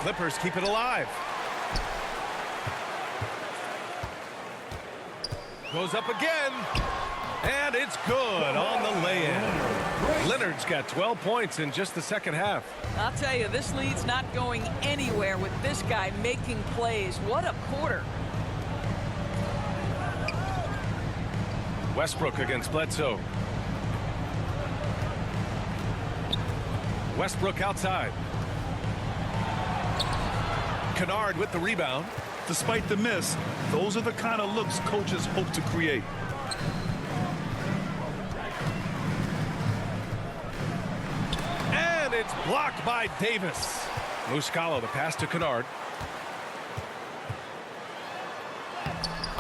Clippers keep it alive. Goes up again. And it's good on the lay-in. Leonard's got 12 points in just the second half.
I'll tell you, this lead's not going anywhere with this guy making plays. What a quarter.
Westbrook against Bledsoe. Westbrook outside. Kennard with the rebound.
Despite the miss, those are the kind of looks coaches hope to create.
And it's blocked by Davis. Muscala, the pass to Kennard.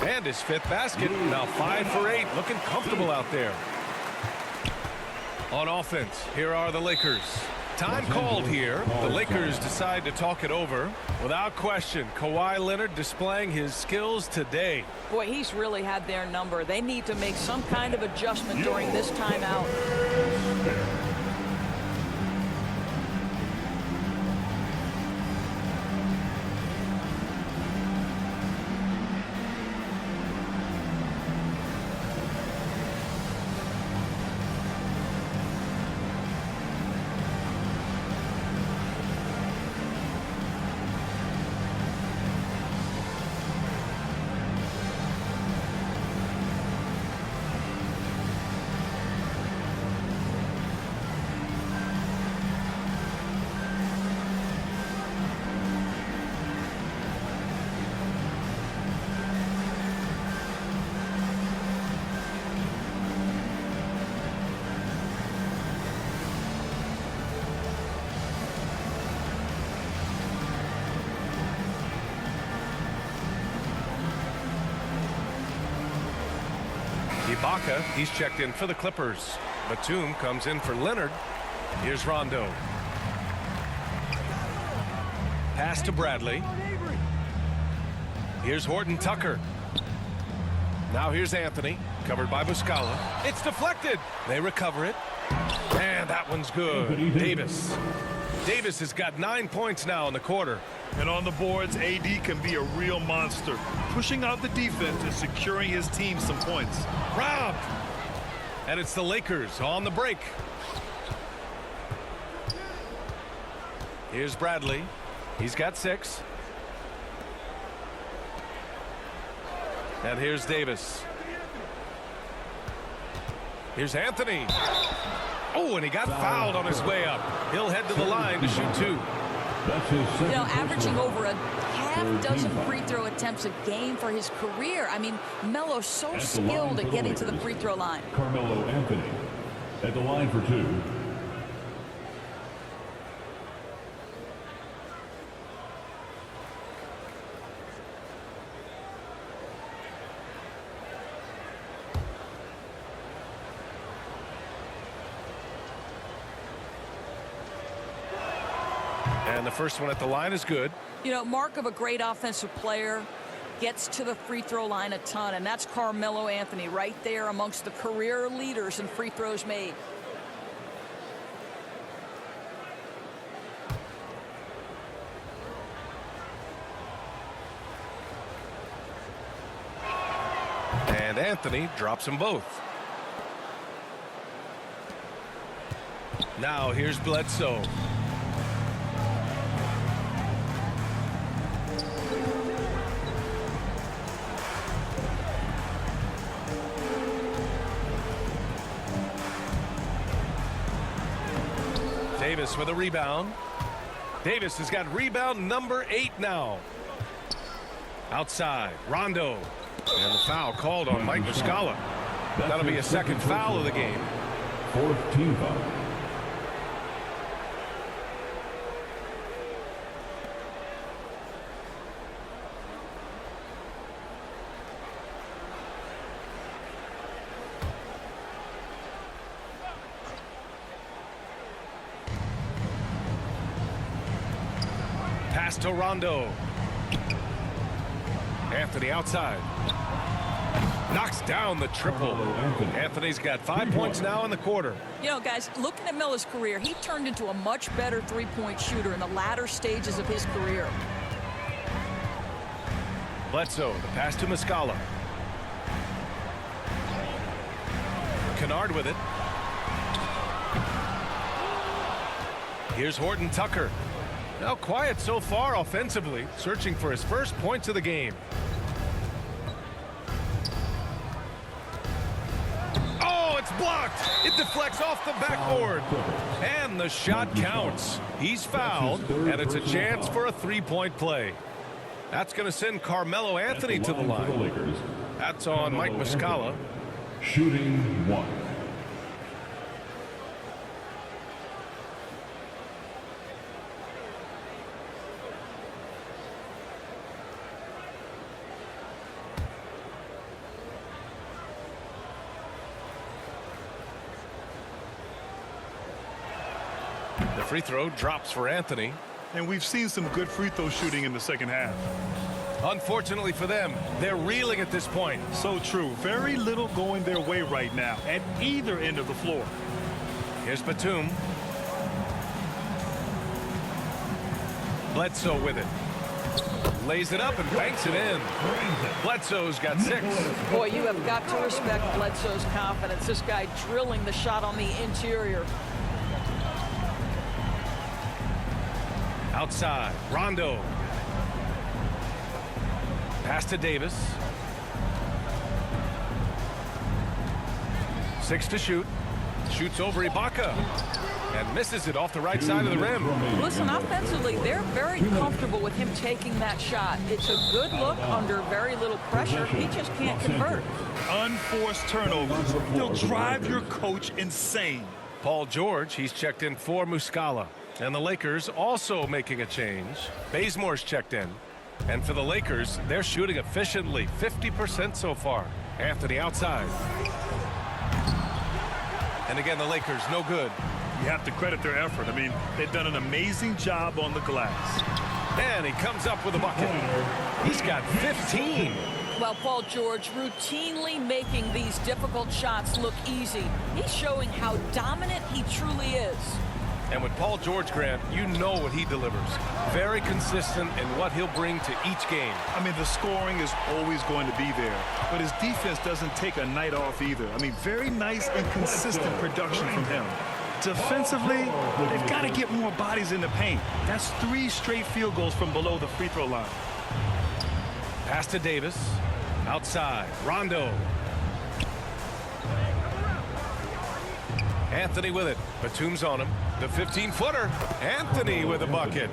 And his 5th basket. Now 5 for 8. Looking comfortable out there. On offense, here are the Lakers. Time called here. The Lakers decide to talk it over. Without question, Kawhi Leonard displaying his skills today.
Boy, he's really had their number. They need to make some kind of adjustment during this timeout.
Ibaka, he's checked in for the Clippers. Batum comes in for Leonard. Here's Rondo. Pass to Bradley. Here's Horton-Tucker. Now here's Anthony, covered by Muscala. It's deflected. They recover it. And that one's good. Davis. Davis has got 9 points now in the quarter.
And on the boards, AD can be a real monster, pushing out the defense and securing his team some points.
Robbed. And it's the Lakers on the break. Here's Bradley. He's got 6. And here's Davis. Here's Anthony. Oh, and he got fouled on his way up. He'll head to the line to shoot 2.
You know, averaging over a half dozen free throw attempts a game for his career. I mean, Melo's so skilled at getting to the free throw line.
Carmelo Anthony at the line for 2.
And the first one at the line is good.
You know, mark of a great offensive player, gets to the free throw line a ton, and that's Carmelo Anthony right there amongst the career leaders in free throws made.
And Anthony drops them both. Now here's Bledsoe. Davis with a rebound. Davis has got rebound number 8 now. Outside, Rondo. And the foul called on Mike Muscala. That'll be a second foul of the game.
4th team foul.
Pass to Rondo. Anthony outside. Knocks down the triple. Anthony's got 5 points now in the quarter.
You know, guys, looking at Melo's career, he turned into a much better three-point shooter in the latter stages of his career.
Bledsoe, the pass to Muscala. Kennard with it. Here's Horton-Tucker. Now quiet so far offensively, searching for his first points of the game. Oh, it's blocked. It deflects off the backboard. And the shot counts. He's fouled, and it's a chance for a three-point play. That's going to send Carmelo Anthony to the line. That's on Mike Muscala.
Shooting 1.
The free throw drops for Anthony.
And we've seen some good free throw shooting in the second half.
Unfortunately for them, they're reeling at this point.
So true. Very little going their way right now at either end of the floor.
Here's Batum. Bledsoe with it. Lays it up and banks it in. Bledsoe's got 6.
Boy, you have got to respect Bledsoe's confidence. This guy drilling the shot on the interior.
Outside, Rondo. Pass to Davis. 6 to shoot. Shoots over Ibaka. And misses it off the right side of the rim.
Listen, offensively, they're very comfortable with him taking that shot. It's a good look under very little pressure. He just can't convert.
Unforced turnovers. They'll drive your coach insane.
Paul George, he's checked in for Muscala. And the Lakers also making a change. Bazemore's checked in. And for the Lakers, they're shooting efficiently, 50% so far. Anthony outside. And again, the Lakers, no good.
You have to credit their effort. I mean, they've done an amazing job on the glass.
And he comes up with a bucket. He's got 15.
Well, Paul George routinely making these difficult shots look easy. He's showing how dominant he truly is.
And with Paul George, Grant, you know what he delivers. Very consistent in what he'll bring to each game.
I mean, the scoring is always going to be there, but his defense doesn't take a night off either. I mean, very nice and consistent production from him. Defensively, they've got to get more bodies in the paint. That's 3 straight field goals from below the free throw line.
Pass to Davis. Outside. Rondo. Anthony with it. Batum's on him. The 15-footer. Anthony with a bucket.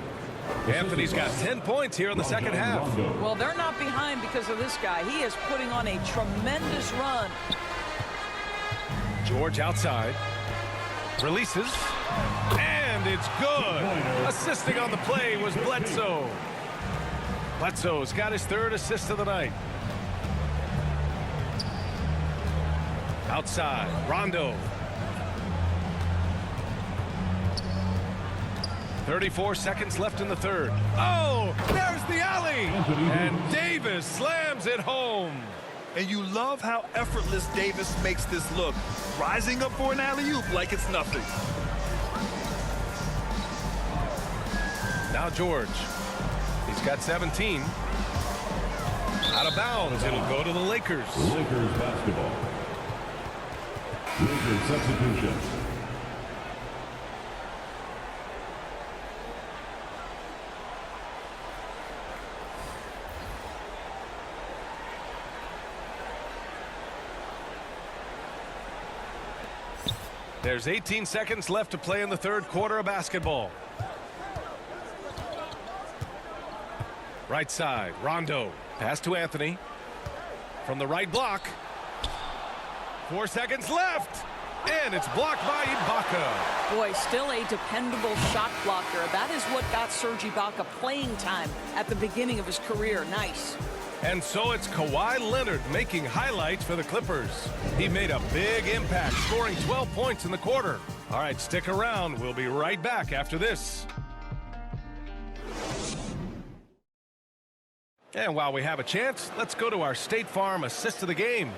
Anthony's got 10 points here in the second half.
Well, they're not behind because of this guy. He is putting on a tremendous run.
George outside. Releases. And it's good. Assisting on the play was Bledsoe. Bledsoe's got his 3rd assist of the night. Outside. Rondo. 34 seconds left in the 3rd. Oh, there's the alley. And Davis slams it home.
And you love how effortless Davis makes this look. Rising up for an alley-oop like it's nothing.
Now George. He's got 17. Out of bounds. It'll go to the Lakers.
Lakers basketball. Lakers substitution.
There's 18 seconds left to play in the 3rd quarter of basketball. Right side, Rondo. Pass to Anthony. From the right block. 4 seconds left. And it's blocked by Ibaka.
Boy, still a dependable shot blocker. That is what got Serge Ibaka playing time at the beginning of his career. Nice.
And so it's Kawhi Leonard making highlights for the Clippers. He made a big impact, scoring 12 points in the quarter. All right, stick around. We'll be right back after this. And while we have a chance, let's go to our State Farm assist of the game.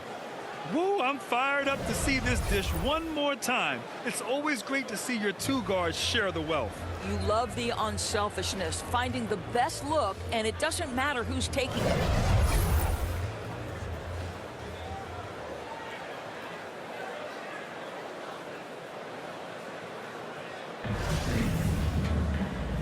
Woo, I'm fired up to see this dish one more time. It's always great to see your 2 guards share the wealth.
You love the unselfishness, finding the best look, and it doesn't matter who's taking it.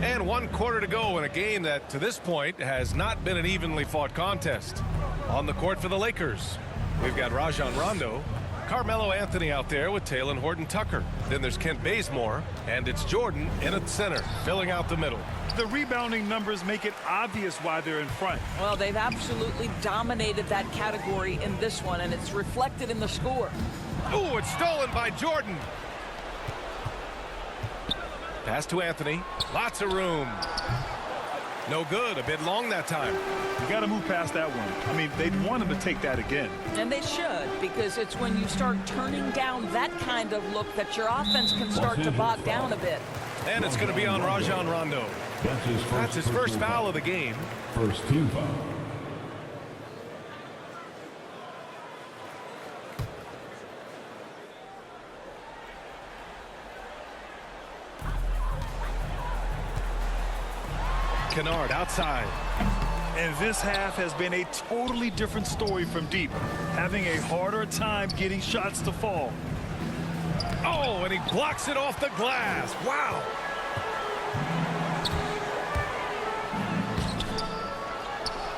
And 1 quarter to go in a game that, to this point, has not been an evenly fought contest. On the court for the Lakers, we've got Rajon Rondo, Carmelo Anthony out there with Taylor Horton-Tucker. Then there's Kent Bazemore, and it's Jordan in at center, filling out the middle.
The rebounding numbers make it obvious why they're in front.
Well, they've absolutely dominated that category in this one, and it's reflected in the score.
Ooh, it's stolen by Jordan. Pass to Anthony. Lots of room. No good. A bit long that time.
You got to move past that one. I mean, they'd want him to take that again.
And they should, because it's when you start turning down that kind of look that your offense can start to bog down a bit.
And it's going to be on Rajon Rondo. That's his first foul of the game.
First team foul.
Kennard outside.
And this half has been a totally different story from deep, having a harder time getting shots to fall.
Oh, and he blocks it off the glass. Wow.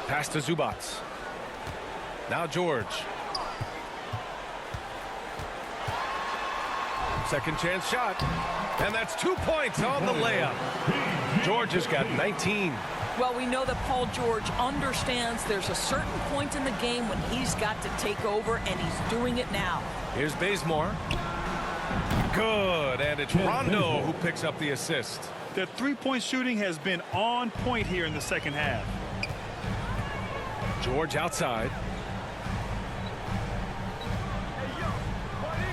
Pass to Zubats. Now George. Second chance shot. And that's 2 points on the layup. George has got 19.
Well, we know that Paul George understands there's a certain point in the game when he's got to take over, and he's doing it now.
Here's Bazemore. Good, and it's Rondo who picks up the assist.
Their three-point shooting has been on point here in the second half. George outside.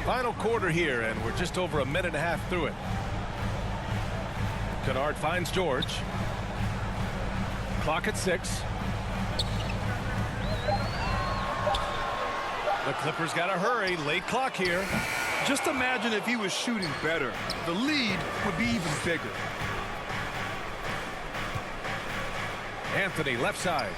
Final quarter here, and we're just over a minute and a half through it. Kennard finds George. Clock at 6. The Clippers got to hurry. Late clock here.
Just imagine if he was shooting better. The lead would be even bigger.
Anthony, left side.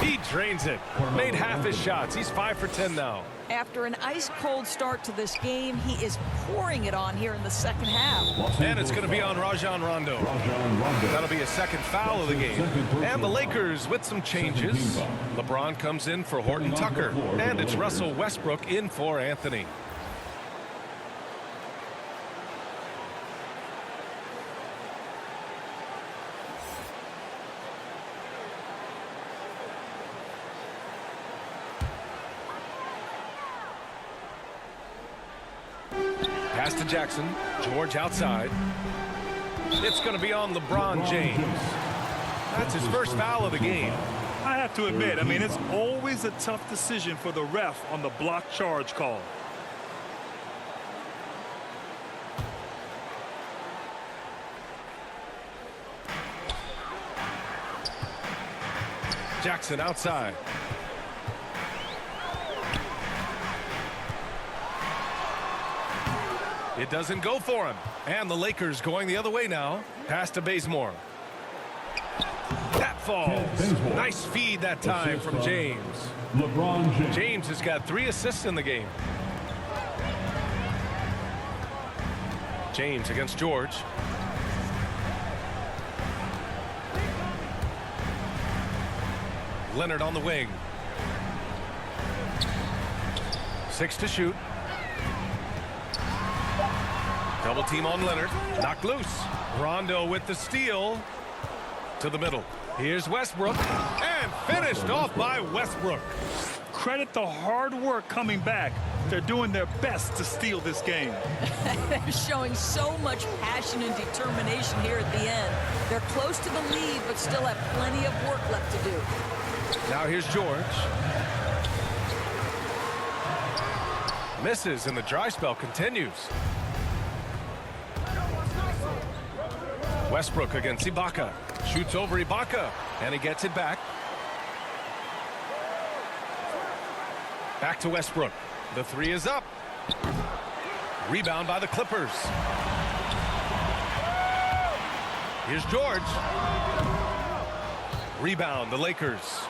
He drains it. Made half his shots. He's 5 for 10 now.
After an ice-cold start to this game, he is pouring it on here in the second half.
And it's going to be on Rajon Rondo. That'll be a second foul of the game. And the Lakers with some changes. LeBron comes in for Horton-Tucker. And it's Russell Westbrook in for Anthony. Pass to Jackson. George outside. It's going to be on LeBron James. That's his first foul of the game.
I have to admit, I mean, it's always a tough decision for the ref on the block charge call.
Jackson outside. It doesn't go for him. And the Lakers going the other way now. Pass to Bazemore. That falls. Nice feed that time from James.
LeBron James.
James has got 3 assists in the game. James against George. Leonard on the wing. 6 to shoot. Double team on Leonard. Knocked loose. Rondo with the steal. To the middle. Here's Westbrook. And finished off by Westbrook.
Credit the hard work coming back. They're doing their best to steal this game.
They're showing so much passion and determination here at the end. They're close to the lead, but still have plenty of work left to do.
Now here's George. Misses, and the dry spell continues. Westbrook against Ibaka. Shoots over Ibaka, and he gets it back. Back to Westbrook. The 3 is up. Rebound by the Clippers. Here's George. Rebound, the Lakers.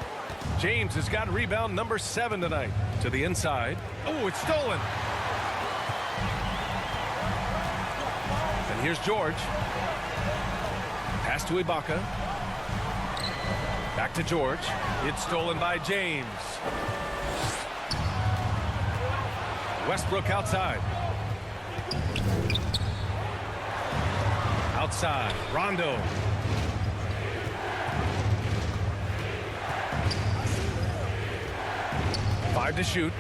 James has got rebound number 7 tonight. To the inside. Oh, it's stolen. And here's George. Pass to Ibaka. Back to George. It's stolen by James. Westbrook outside. Outside. Rondo. Five to shoot.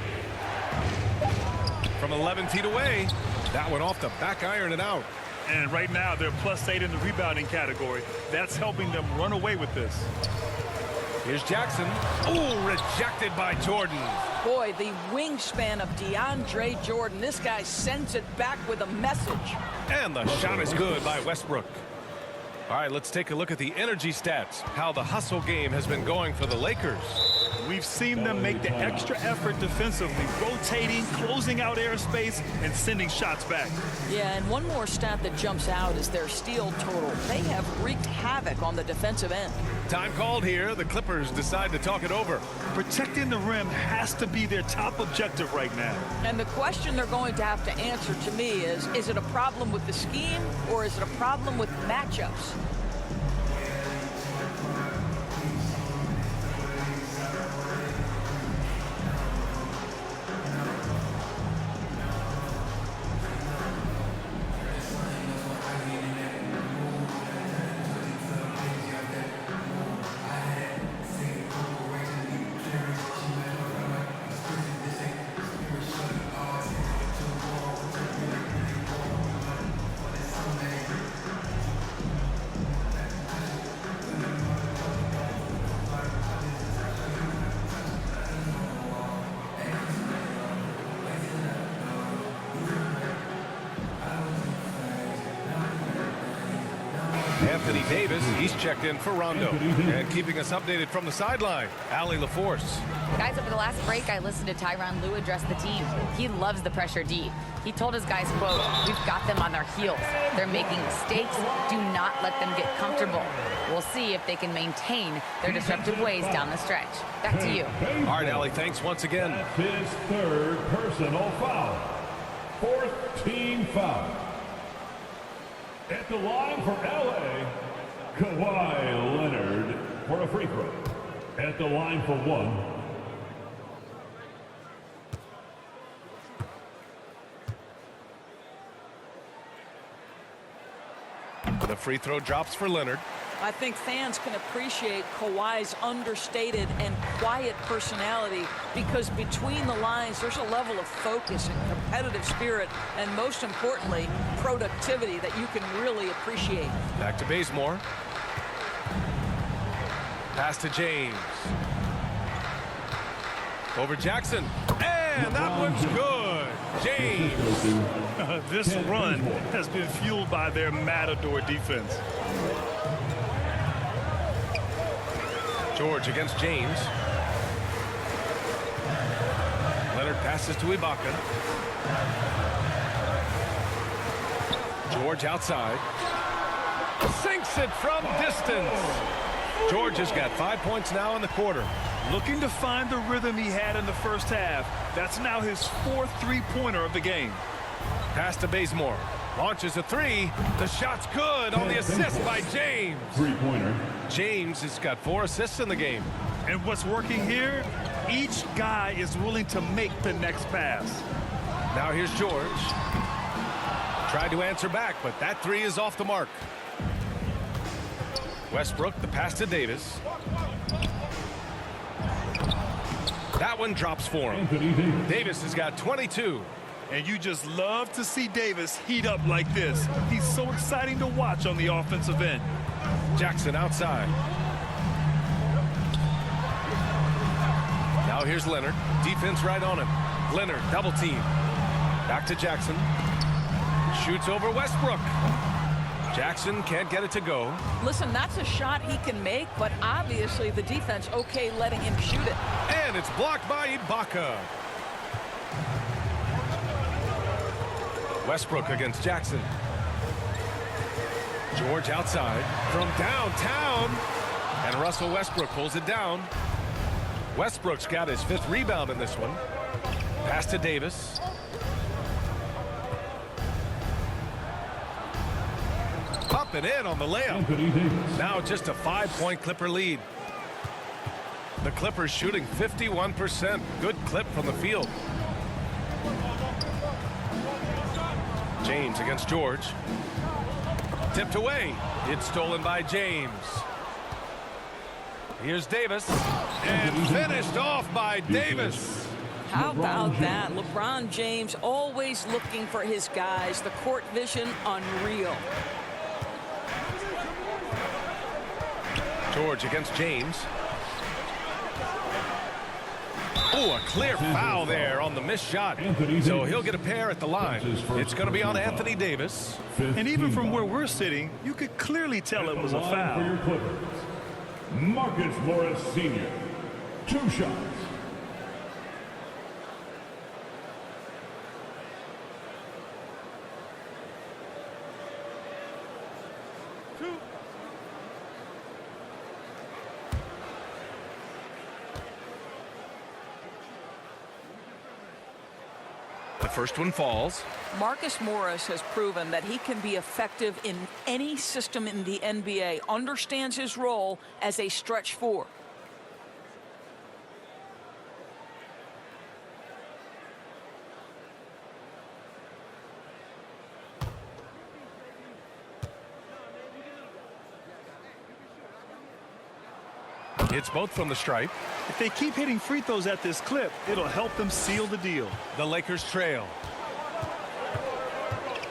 From 11 feet away. That one off the back iron and out.
And right now, they're +8 in the rebounding category. That's helping them run away with this.
Here's Jackson. Oh, rejected by Jordan.
Boy, the wingspan of DeAndre Jordan. This guy sends it back with a message.
And the shot is good by Westbrook. All right, let's take a look at the energy stats. How the hustle game has been going for the Lakers.
We've seen them make the extra effort defensively, rotating, closing out airspace, and sending shots back.
Yeah, and one more stat that jumps out is their steal total. They have wreaked havoc on the defensive end.
Time called here. The Clippers decide to talk it over.
Protecting the rim has to be their top objective right now.
And the question they're going to have to answer to me is it a problem with the scheme or is it a problem with matchups?
Anthony Davis, he's checked in for Rondo. And keeping us updated from the sideline, Allie LaForce.
Guys, over the last break, I listened to Tyronn Lue address the team. He loves the pressure deep. He told his guys, quote, "We've got them on their heels. They're making mistakes. Do not let them get comfortable." We'll see if they can maintain their disruptive ways down the stretch. Back to you.
All right, Allie, thanks once again.
That's his third personal foul. Fourth team foul. At the line for LA, Kawhi Leonard for a free throw. At the line for one.
The free throw drops for Leonard.
I think fans can appreciate Kawhi's understated and quiet personality because between the lines, there's a level of focus and competitive spirit, and most importantly, productivity that you can really appreciate.
Back to Bazemore. Pass to James. Over Jackson. And that one's good. James.
This run has been fueled by their matador defense.
George against James. Leonard passes to Ibaka. George outside. Sinks it from distance. George has got 5 points now in the quarter.
Looking to find the rhythm he had in the first half. That's now his fourth three-pointer of the game.
Pass to Bazemore. Launches a three. The shot's good on the assist by James.
Three-pointer.
James has got 4 assists in the game.
And what's working here? Each guy is willing to make the next pass.
Now here's George. Tried to answer back, but that three is off the mark. Westbrook, the pass to Davis. That one drops for him. Davis has got 22.
And you just love to see Davis heat up like this. He's so exciting to watch on the offensive end.
Jackson outside. Now here's Leonard. Defense right on him. Leonard double team. Back to Jackson. Shoots over Westbrook. Jackson can't get it to go.
Listen, that's a shot he can make, but obviously the defense okay letting him shoot it.
And it's blocked by Ibaka. Westbrook against Jackson. George outside from downtown. And Russell Westbrook pulls it down. Westbrook's got his 5th rebound in this one. Pass to Davis. Up and in on the layup. Now just a 5-point Clipper lead. The Clippers shooting 51%. Good clip from the field. James against George. Tipped away. It's stolen by James. Here's Davis. And finished off by Davis.
How about that? LeBron James always looking for his guys. The court vision unreal.
George against James. Oh, a clear foul there on the missed shot. So he'll get a pair at the line. It's going to be on Anthony Davis.
And even from where we're sitting, you could clearly tell it was a foul.
Marcus Morris Sr. 2 shots.
The first one falls.
Marcus Morris has proven that he can be effective in any system in the NBA, understands his role as a stretch 4.
It's both from the stripe.
If they keep hitting free throws at this clip, it'll help them seal the deal.
The Lakers trail.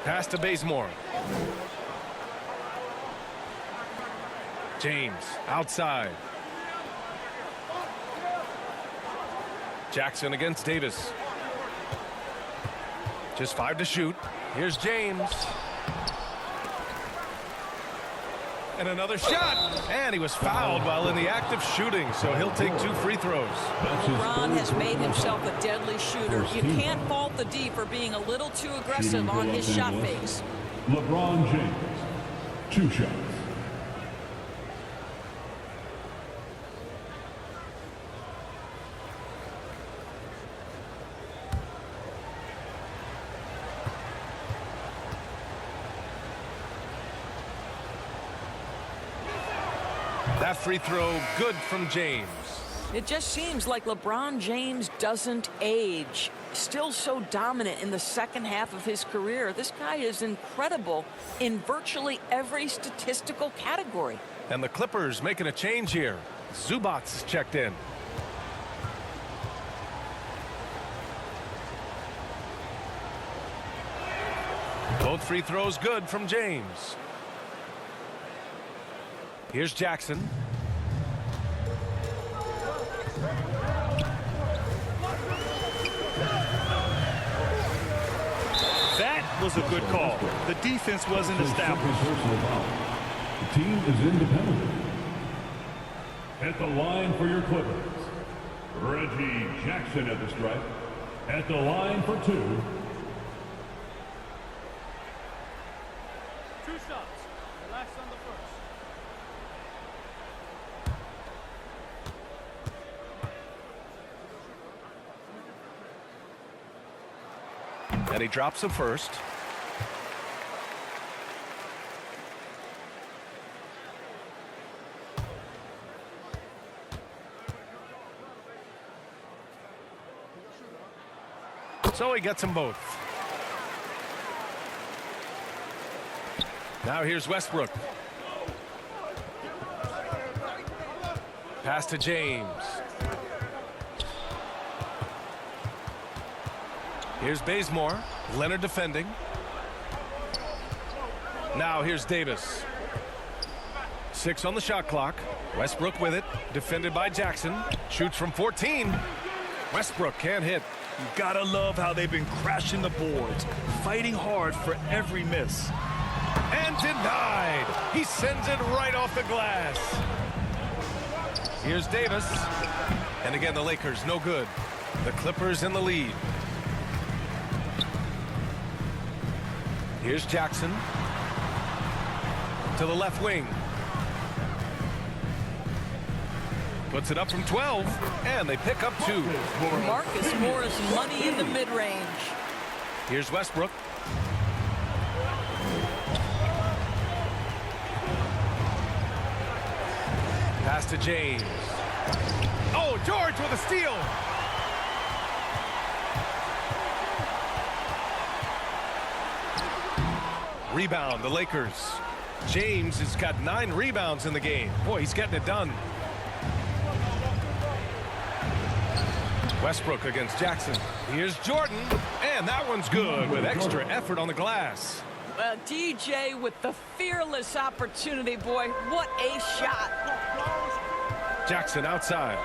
Pass to Bazemore. James outside. Jackson against Davis. Just 5 to shoot. Here's James. And another shot. And he was fouled while in the act of shooting, so he'll take 2 free throws.
LeBron has made himself a deadly shooter. You can't fault the D for being a little too aggressive on his shot fakes.
LeBron James, 2 shots.
That free throw good from James.
It just seems like LeBron James doesn't age. Still so dominant in the second half of his career. This guy is incredible in virtually every statistical category.
And the Clippers making a change here. Zubac is checked in. Both free throws good from James. Here's Jackson.
That was a good call. The defense wasn't established.
The team is independent. At the line for your Clippers, Reggie Jackson at the stripe. At the line for 2.
2 shots. Relax on the first.
And he drops the first. So he gets them both. Now here's Westbrook. Pass to James. Here's Bazemore. Leonard defending. Now here's Davis. 6 on the shot clock. Westbrook with it. Defended by Jackson. Shoots from 14. Westbrook can't hit.
You gotta love how they've been crashing the boards, fighting hard for every miss.
And denied. He sends it right off the glass. Here's Davis. And again, the Lakers no good. The Clippers in the lead. Here's Jackson. To the left wing. Puts it up from 12. And they pick up 2.
Marcus Morris money in the mid-range.
Here's Westbrook. Pass to James. Oh, George with a steal. Rebound, the Lakers. James has got 9 rebounds in the game. Boy, he's getting it done. Westbrook against Jackson. Here's Jordan, and that one's good with extra effort on the glass.
DJ with the fearless opportunity, boy. What a shot.
Jackson outside.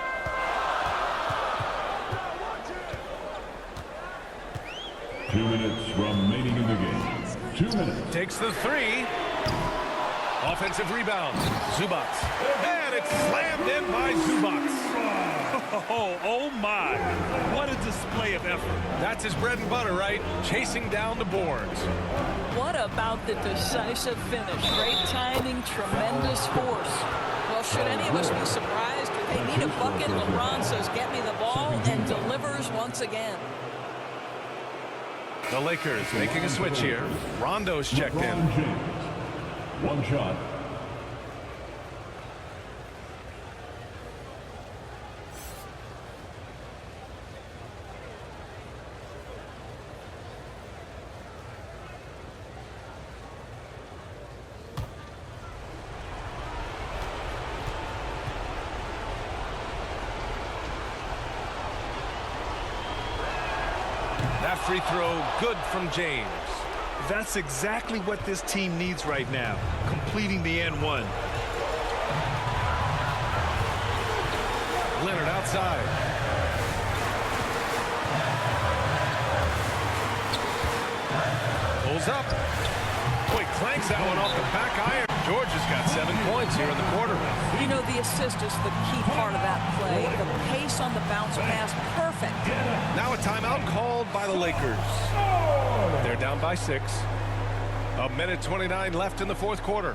Two minutes remaining in the game. 2 minutes.
Takes the 3. Offensive rebound. Zubac. And it's slammed in by Zubac.
Oh my. What a display of effort.
That's his bread and butter, right? Chasing down the boards.
What about the decisive finish? Great timing, tremendous force. Well, should any of us be surprised? They need a bucket. LeBron says, get me the ball, and delivers once again.
The Lakers making a switch here. Rondo's checked in.
James. 1 shot.
That free throw good from James.
That's exactly what this team needs right now, completing the N1.
Leonard outside. Pulls up. Oh, he clanks that one off the back iron. George has got 7 points here in the quarter.
You know, the assist is the key part of that play. The pace on the bounce pass, perfect.
Now a timeout called by the Lakers. They're down by 6. 1:29 left in the fourth quarter.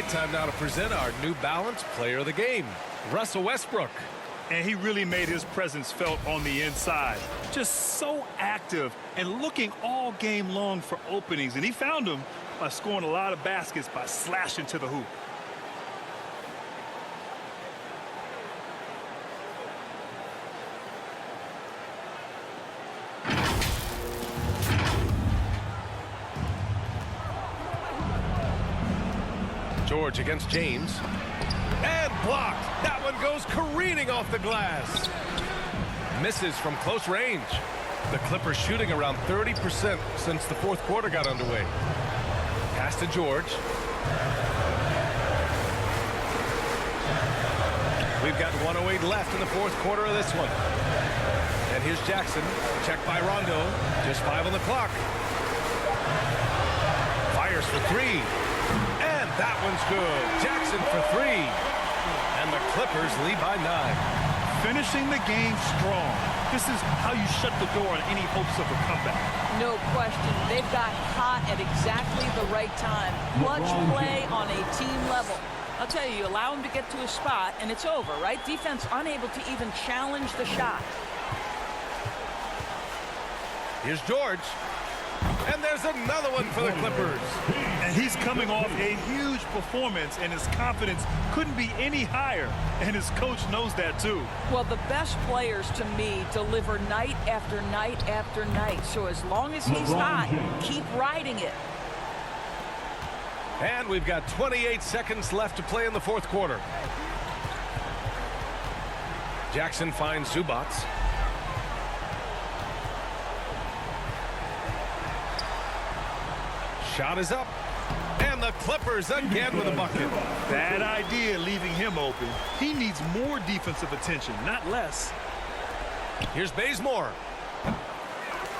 Time now to present our New Balance Player of the Game, Russell Westbrook.
And he really made his presence felt on the inside. Just so active and looking all game long for openings. And he found them by scoring a lot of baskets by slashing to the hoop.
George against James. And blocked. That one goes careening off the glass. Misses from close range. The Clippers shooting around 30% since the fourth quarter got underway. Pass to George. We've got 1:08 left in the fourth quarter of this one. And here's Jackson. Checked by Rondo. Just 5 on the clock. Fires for 3. And that one's good. Jackson for 3. And the Clippers lead by 9.
Finishing the game strong. This is how you shut the door on any hopes of a comeback.
No question. They've got hot at exactly the right time. Clutch play on a team level. I'll tell you, you allow him to get to a spot, and it's over, right? Defense unable to even challenge the shot.
Here's George. And there's another one for the Clippers.
And he's coming off a huge performance, and his confidence couldn't be any higher. And his coach knows that, too.
Well, the best players, to me, deliver night after night after night. So as long as he's hot, keep riding it.
And we've got 28 seconds left to play in the fourth quarter. Jackson finds Zubac. Shot is up. And the Clippers again with a bucket.
Bad idea leaving him open. He needs more defensive attention, not less.
Here's Bazemore.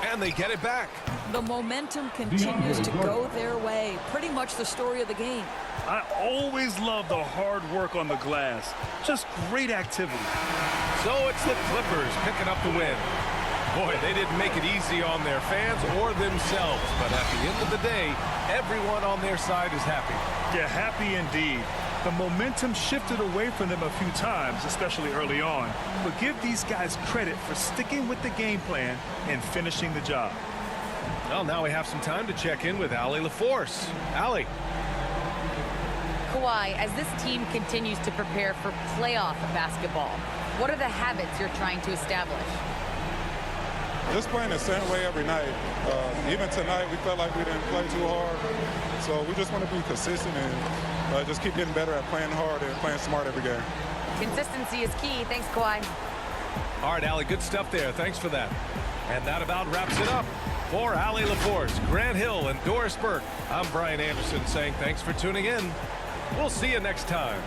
And they get it back.
The momentum continues to go their way. Pretty much the story of the game.
I always love the hard work on the glass. Just great activity.
So it's the Clippers picking up the win. Boy, they didn't make it easy on their fans or themselves. But at the end of the day, everyone on their side is happy.
Yeah, happy indeed. The momentum shifted away from them a few times, especially early on. But give these guys credit for sticking with the game plan and finishing the job.
Well, now we have some time to check in with Allie LaForce. Allie.
Kawhi, as this team continues to prepare for playoff basketball, what are the habits you're trying to establish?
Just playing the same way every night. Even tonight, we felt like we didn't play too hard. So we just want to be consistent and just keep getting better at playing hard and playing smart every game.
Consistency is key. Thanks, Kawhi.
All right, Allie, good stuff there. Thanks for that. And that about wraps it up. For Allie LaForce, Grant Hill, and Doris Burke, I'm Brian Anderson saying thanks for tuning in. We'll see you next time.